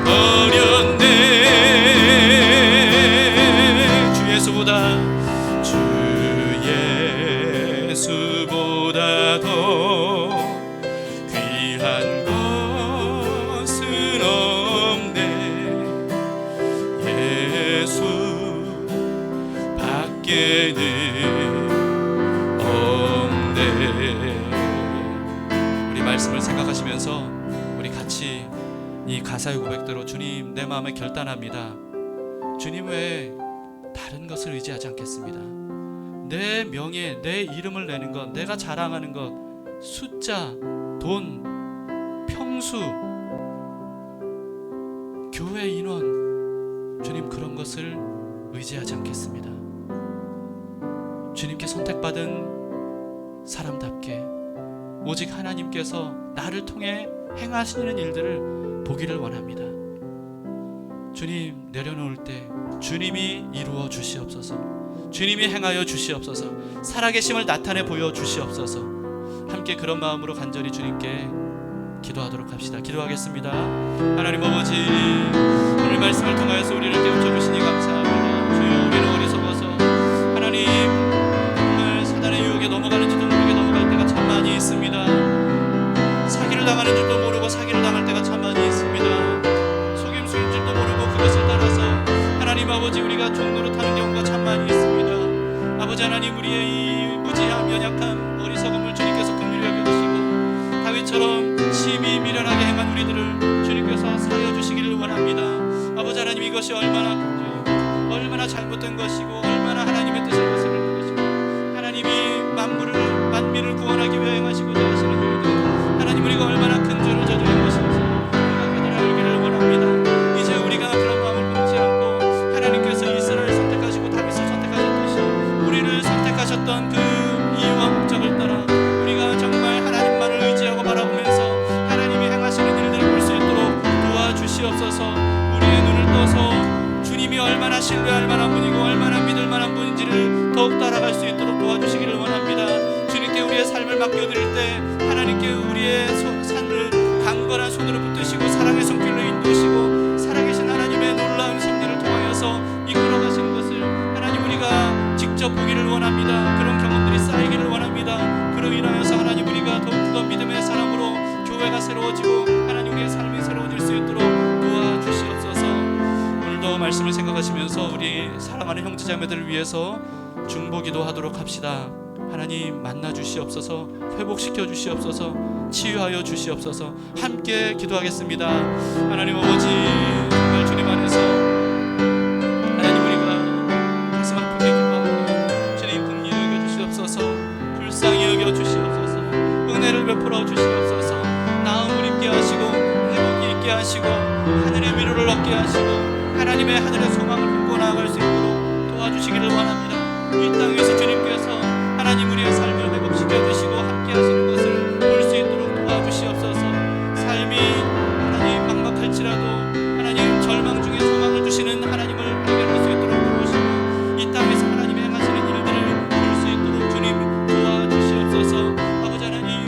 버렸네. 주 예수보다 더 귀한 것은 없네. 예수 밖에는 없네. 우리 말씀을 생각하시면서 우리 같이 이 가사의 고백대로 주님 내 마음에 결단합니다. 주님 외에 다른 것을 의지하지 않겠습니다. 내 명예, 내 이름을 내는 것, 내가 자랑하는 것, 숫자, 돈, 평수, 교회 인원, 주님 그런 것을 의지하지 않겠습니다. 주님께 선택받은 사람답게 오직 하나님께서 나를 통해 행하시는 일들을 보기를 원합니다. 주님 내려놓을 때 주님이 이루어 주시옵소서. 주님이 행하여 주시옵소서. 살아계심을 나타내 보여 주시옵소서. 함께 그런 마음으로 간절히 주님께 기도하도록 합시다. 기도하겠습니다. 하나님 아버지, 오늘 말씀을 통하여서 우리를 깨우쳐 주시니 감사합니다. 주여, 우리는 어리석어서 하나님 정말 사단의 유혹에 넘어가는지도 모르게 넘어갈 때가 참 많이 있습니다. 사기를 당하는 줄도 모르고 사기를 당할 때가 참 많이 있습니다. 속임수인 줄도 모르고 그것을 따라서 하나님 아버지 우리가 종로로 타는 경우가 참 많이 있습니다. 아버지 하나님, 우리의 이 무지함, 연약함, 어리석음을 주님께서 긍휼히 여겨주시고 다윗처럼 심히 미련하게 행한 우리들을 주님께서 사하여 주시기를 원합니다. 아버지 하나님, 이것이 얼마나 잘못된 것이고 얼마나 하나님의 뜻을 거스르는 것이고 하나님이 만민을 구원하기 위해 행하시고자 하시는 일들, 하나님 우리가 얼마나 큰 죄를 저지른 것인지 우리가 그들을 알기를 원합니다. 이제 우리가 그런 마음을 품지 않고 하나님께서 이스라엘 선택하시고 다윗을 선택하셨듯이 우리를 선택하셨던 그 이유와 목적을 따라 우리가 정말 하나님만을 의지하고 바라보면서 하나님이 행하시는 일들을 볼 수 있도록 도와주시옵소서. 우리의 눈을 떠서 주님이 얼마나 신뢰할 만한 분이고 얼마나 믿을 만한 분인지를 더욱 따라갈 수 있도록 도와주시기를 원합니다. 주님께 우리의 삶을 맡겨드릴 때 하나님께 우리의 산을 강건한 손으로 붙드시고 사랑의 손길로 인도시고 살아계신 하나님의 놀라운 섭리를 통하여서 이끌어가시는 것을 하나님 우리가 직접 보기를 원합니다. 그런 경험 말씀을 생각하시면서 우리 사랑하는 형제자매들을 위해서 중보기도 하도록 합시다. 하나님 만나 주시옵소서, 회복시켜 주시옵소서, 치유하여 주시옵소서. 함께 기도하겠습니다. 하나님 아버지, 정말 주님 안에서 하나님 우리가 가슴 아프게 기도하오니 주님 긍휼히 여겨 주시옵소서, 불쌍히 여겨 주시옵소서, 은혜를 베풀어 주시옵소서. 나음을 입게 하시고 회복이 있게 하시고 하늘의 위로를 얻게 하시고 하나님의 하늘의 소망을 품고 나아갈 수 있도록 도와주시기를 원합니다. 이 땅 위에서 주님께서 하나님 우리의 삶을 회복시켜 주시고 함께 하시는 것을 볼 수 있도록 도와주시옵소서. 삶이 하나님 막막할지라도 하나님 절망 중에 소망을 주시는 하나님을 발견할 수 있도록 도우시고 이 땅에서 하나님이 행하시는 일들을 볼 수 있도록 주님 도와주시옵소서. 아버지 하나님,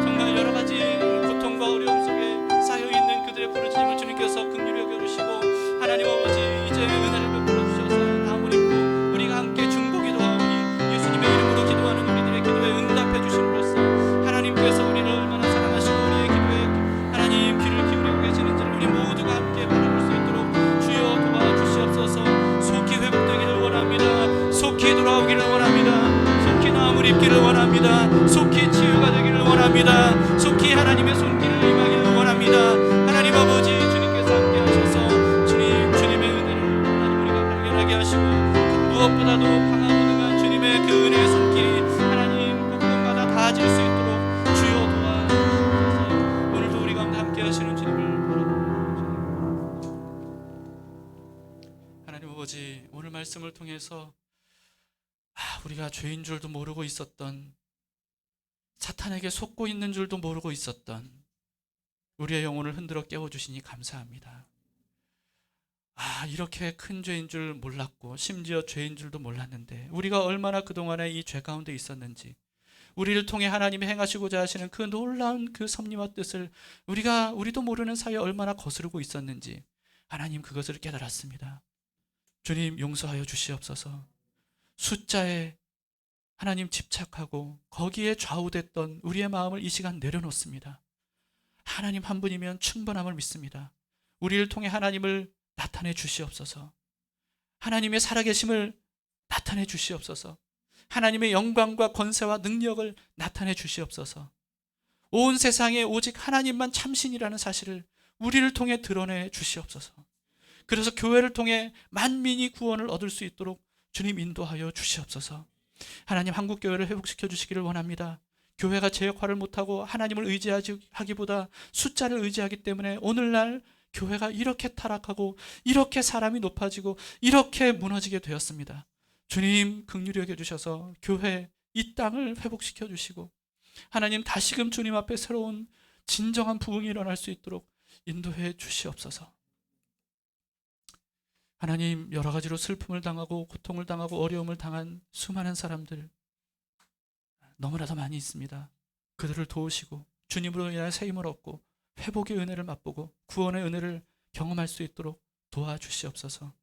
정말 여러 가지 고통과 어려움 속에 쌓여있는 그들의 부르짖음을 주님께서 긍휼히 여겨주시고 하나님 아버지, 이제 은혜를 베풀어 주셔서 나음을 입고 우리가 함께 중보기도 하오니 예수님의 이름으로 기도하는 우리들의 기도에 응답해 주심으로써 하나님께서 우리를 얼마나 사랑하시고 우리의 기도에 하나님 귀를 기울이고 계시는지를 우리 모두가 함께 바라볼 수 있도록 주여 도와주시옵소서. 속히 회복되기를 원합니다. 속히 돌아오기를 원합니다. 속히 나음을 입기를 원합니다. 속히 치유가 되기를 원합니다. 속히 하나님의 손길을 임하기를 원합니다. 하나님 아버지, 주님께서 함께 하셔서 주님의 은혜를 하나님 우리가 발견하게 하시고 무엇보다도 강하고 능한 주님의 그 은혜의 손길이 하나님 곳곳마다 닿아질 수 있도록 주여 도와주셔서 오늘도 우리 가운데 함께 하시는 주님을 바라봅니다. 하나님 아버지, 오늘 말씀을 통해서 우리가 죄인 줄도 모르고 있었던, 사탄에게 속고 있는 줄도 모르고 있었던 우리의 영혼을 흔들어 깨워주시니 감사합니다. 이렇게 큰 죄인 줄 몰랐고 심지어 죄인 줄도 몰랐는데 우리가 얼마나 그동안에 이 죄 가운데 있었는지, 우리를 통해 하나님이 행하시고자 하시는 그 놀라운 그 섭리와 뜻을 우리도 모르는 사이에 얼마나 거스르고 있었는지 하나님 그것을 깨달았습니다. 주님 용서하여 주시옵소서. 숫자에 하나님 집착하고 거기에 좌우됐던 우리의 마음을 이 시간 내려놓습니다. 하나님 한 분이면 충분함을 믿습니다. 우리를 통해 하나님을 나타내 주시옵소서. 하나님의 살아계심을 나타내 주시옵소서. 하나님의 영광과 권세와 능력을 나타내 주시옵소서. 온 세상에 오직 하나님만 참신이라는 사실을 우리를 통해 드러내 주시옵소서. 그래서 교회를 통해 만민이 구원을 얻을 수 있도록 주님 인도하여 주시옵소서. 하나님 한국교회를 회복시켜 주시기를 원합니다. 교회가 제 역할을 못하고 하나님을 의지하기보다 숫자를 의지하기 때문에 오늘날 교회가 이렇게 타락하고 이렇게 사람이 높아지고 이렇게 무너지게 되었습니다. 주님 긍휼히 여겨주셔서 교회 이 땅을 회복시켜 주시고 하나님 다시금 주님 앞에 새로운 진정한 부흥이 일어날 수 있도록 인도해 주시옵소서. 하나님, 여러 가지로 슬픔을 당하고 고통을 당하고 어려움을 당한 수많은 사람들 너무나도 많이 있습니다. 그들을 도우시고 주님으로 인한 세임을 얻고 회복의 은혜를 맛보고 구원의 은혜를 경험할 수 있도록 도와주시옵소서.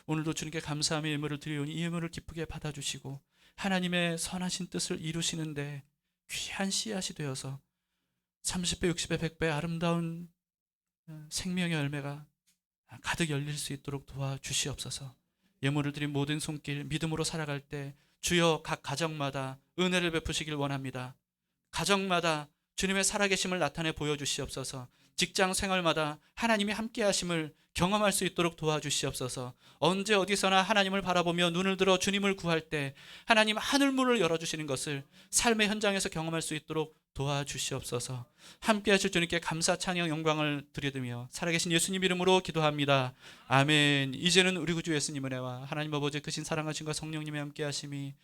오늘도 주님께 감사함의 예물을 드리오니 이 예물을 기쁘게 받아주시고 하나님의 선하신 뜻을 이루시는데 귀한 씨앗이 되어서 30배, 60배, 100배 아름다운 생명의 열매가 가득 열릴 수 있도록 도와주시옵소서. 예물을 드린 모든 손길 믿음으로 살아갈 때 주여 각 가정마다 은혜를 베푸시길 원합니다. 가정마다 주님의 살아계심을 나타내 보여주시옵소서. 직장 생활마다 하나님이 함께 하심을 경험할 수 있도록 도와주시옵소서. 언제 어디서나 하나님을 바라보며 눈을 들어 주님을 구할 때 하나님 하늘문을 열어주시는 것을 삶의 현장에서 경험할 수 있도록 도와주시옵소서. 함께 하실 주님께 감사 찬양 영광을 드리며 살아계신 예수님 이름으로 기도합니다. 아멘. 이제는 우리 구주 예수님 은혜와 하나님 아버지의 크신 사랑하심과 성령님의 함께 하심이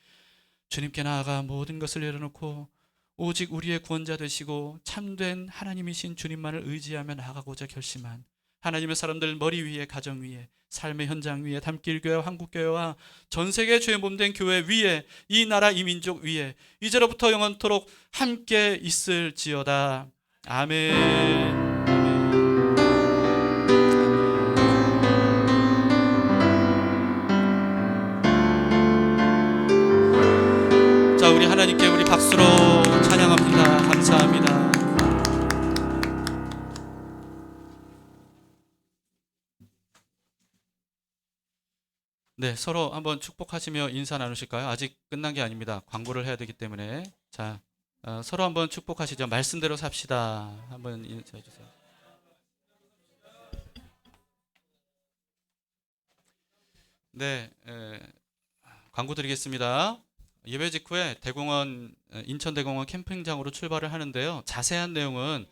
주님께 나아가 모든 것을 내려놓고 오직 우리의 구원자 되시고 참된 하나님이신 주님만을 의지하며 나아가고자 결심한 하나님의 사람들 머리 위에, 가정 위에, 삶의 현장 위에, 담길교회와 한국교회와 전세계 주의 몸된 교회 위에, 이 나라 이 민족 위에 이제로부터 영원토록 함께 있을지어다. 아멘. 자, 우리 하나님께 우리 박수로 찬양합니다. 감사합니다. 네, 서로 한번 축복하시며 인사 나누실까요? 아직 끝난 게 아닙니다. 광고를 해야 되기 때문에. 자, 서로 한번 축복하시죠. 말씀대로 삽시다. 한번 인사해 주세요. 네, 광고 드리겠습니다. 예배 직후에 대공원, 인천대공원 캠핑장으로 출발을 하는데요. 자세한 내용은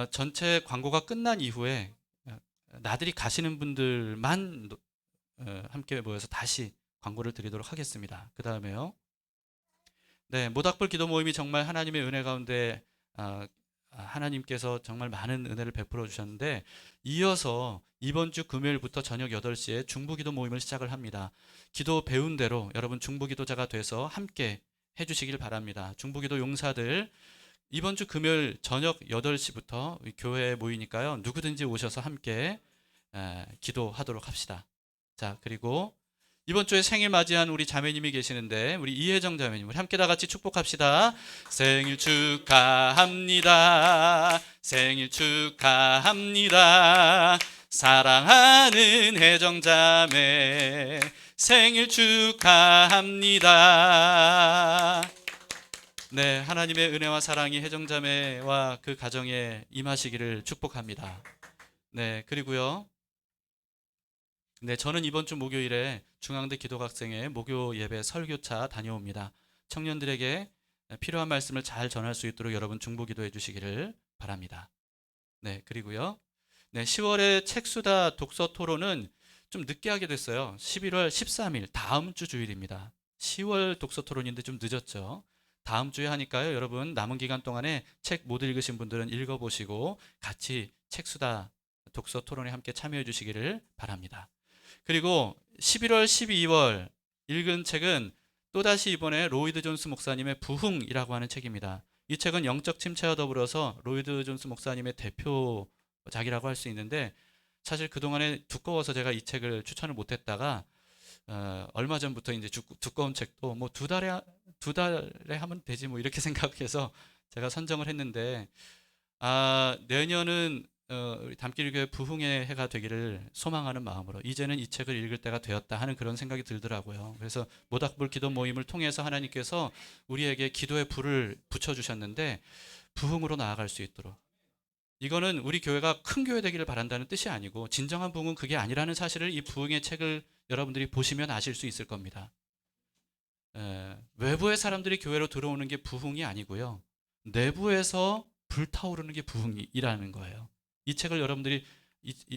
전체 광고가 끝난 이후에 나들이 가시는 분들만 함께 모여서 다시 광고를 드리도록 하겠습니다. 그 다음에요. 네, 모닥불 기도 모임이 정말 하나님의 은혜 가운데 하나님께서 정말 많은 은혜를 베풀어 주셨는데, 이어서 이번 주 금요일부터 저녁 8시에 중부기도 모임을 시작을 합니다. 기도 배운 대로 여러분 중부기도자가 돼서 함께 해주시길 바랍니다. 중부기도 용사들 이번 주 금요일 저녁 8시부터 교회에 모이니까요. 누구든지 오셔서 함께 기도하도록 합시다. 자, 그리고 이번 주에 생일 맞이한 우리 자매님이 계시는데, 우리 이혜정 자매님, 우리 함께 다 같이 축복합시다. 생일 축하합니다. 생일 축하합니다. 사랑하는 혜정 자매, 생일 축하합니다. 네, 하나님의 은혜와 사랑이 혜정 자매와 그 가정에 임하시기를 축복합니다. 네, 그리고요. 네, 저는 이번 주 목요일에 중앙대 기도학생회 목요 예배 설교차 다녀옵니다. 청년들에게 필요한 말씀을 잘 전할 수 있도록 여러분 중보 기도해 주시기를 바랍니다. 네, 그리고요. 네, 10월에 책수다 독서 토론은 좀 늦게 하게 됐어요. 11월 13일 다음 주 주일입니다. 10월 독서 토론인데 좀 늦었죠. 다음 주에 하니까요. 여러분 남은 기간 동안에 책 못 읽으신 분들은 읽어보시고 같이 책수다 독서 토론에 함께 참여해 주시기를 바랍니다. 그리고 11월, 12월 읽은 책은 또다시 이번에 로이드 존스 목사님의 부흥이라고 하는 책입니다. 이 책은 영적 침체와 더불어서 로이드 존스 목사님의 대표작이라고 할 수 있는데, 사실 그동안에 두꺼워서 제가 이 책을 추천을 못했다가 얼마 전부터 이제 두꺼운 책도 뭐 두 달에 하면 되지 뭐 이렇게 생각해서 제가 선정을 했는데, 내년은 우리 담길교회 부흥의 해가 되기를 소망하는 마음으로 이제는 이 책을 읽을 때가 되었다 하는 그런 생각이 들더라고요. 그래서 모닥불 기도 모임을 통해서 하나님께서 우리에게 기도의 불을 붙여주셨는데, 부흥으로 나아갈 수 있도록, 이거는 우리 교회가 큰 교회 되기를 바란다는 뜻이 아니고, 진정한 부흥은 그게 아니라는 사실을 이 부흥의 책을 여러분들이 보시면 아실 수 있을 겁니다. 외부의 사람들이 교회로 들어오는 게 부흥이 아니고요, 내부에서 불타오르는 게 부흥이라는 거예요. 이 책을 여러분들이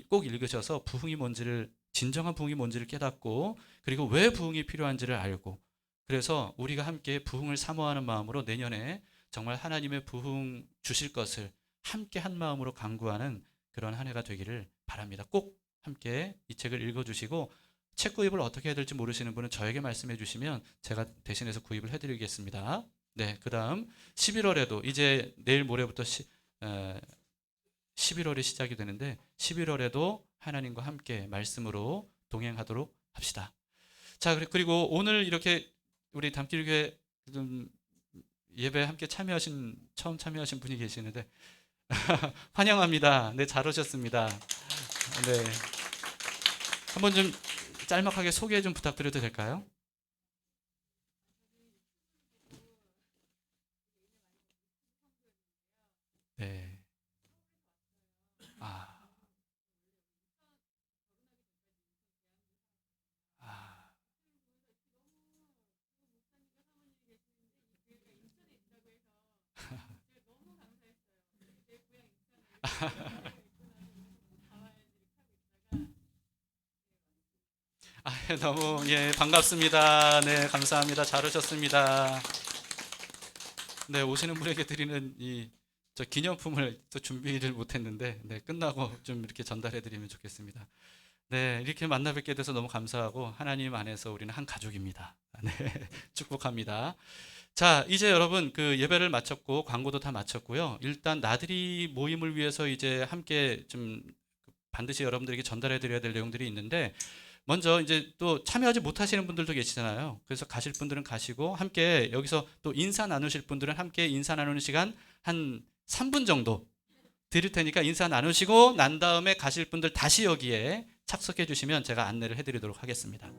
꼭 읽으셔서 부흥이 뭔지를, 진정한 부흥이 뭔지를 깨닫고, 그리고 왜 부흥이 필요한지를 알고, 그래서 우리가 함께 부흥을 사모하는 마음으로 내년에 정말 하나님의 부흥 주실 것을 함께 한 마음으로 간구하는 그런 한 해가 되기를 바랍니다. 꼭 함께 이 책을 읽어주시고, 책 구입을 어떻게 해야 될지 모르시는 분은 저에게 말씀해 주시면 제가 대신해서 구입을 해드리겠습니다. 네, 그 다음 11월에도 이제 내일 모레부터 11월이 시작이 되는데, 11월에도 하나님과 함께 말씀으로 동행하도록 합시다. 자, 그리고 오늘 이렇게 우리 담길교회 예배 함께 처음 참여하신 분이 계시는데 환영합니다. 네, 잘 오셨습니다. 네, 한번 좀 짤막하게 소개 좀 부탁드려도 될까요? 네. 아, 아, 너무 반갑습니다. 네, 감사합니다. 잘 오셨습니다. 네, 오시는 분에게 드리는 저 기념품을 또 준비를 못했는데, 네, 끝나고 좀 이렇게 전달해드리면 좋겠습니다. 네, 이렇게 만나 뵙게 돼서 너무 감사하고, 하나님 안에서 우리는 한 가족입니다. 네, 축복합니다. 자, 이제 여러분 그 예배를 마쳤고 광고도 다 마쳤고요. 일단 나들이 모임을 위해서 이제 함께 좀 반드시 여러분들에게 전달해 드려야 될 내용들이 있는데, 먼저 이제 또 참여하지 못하시는 분들도 계시잖아요. 그래서 가실 분들은 가시고, 함께 여기서 또 인사 나누실 분들은 함께 인사 나누는 시간 한 3분 정도 드릴 테니까 인사 나누시고 난 다음에 가실 분들 다시 여기에 착석해 주시면 제가 안내를 해드리도록 하겠습니다.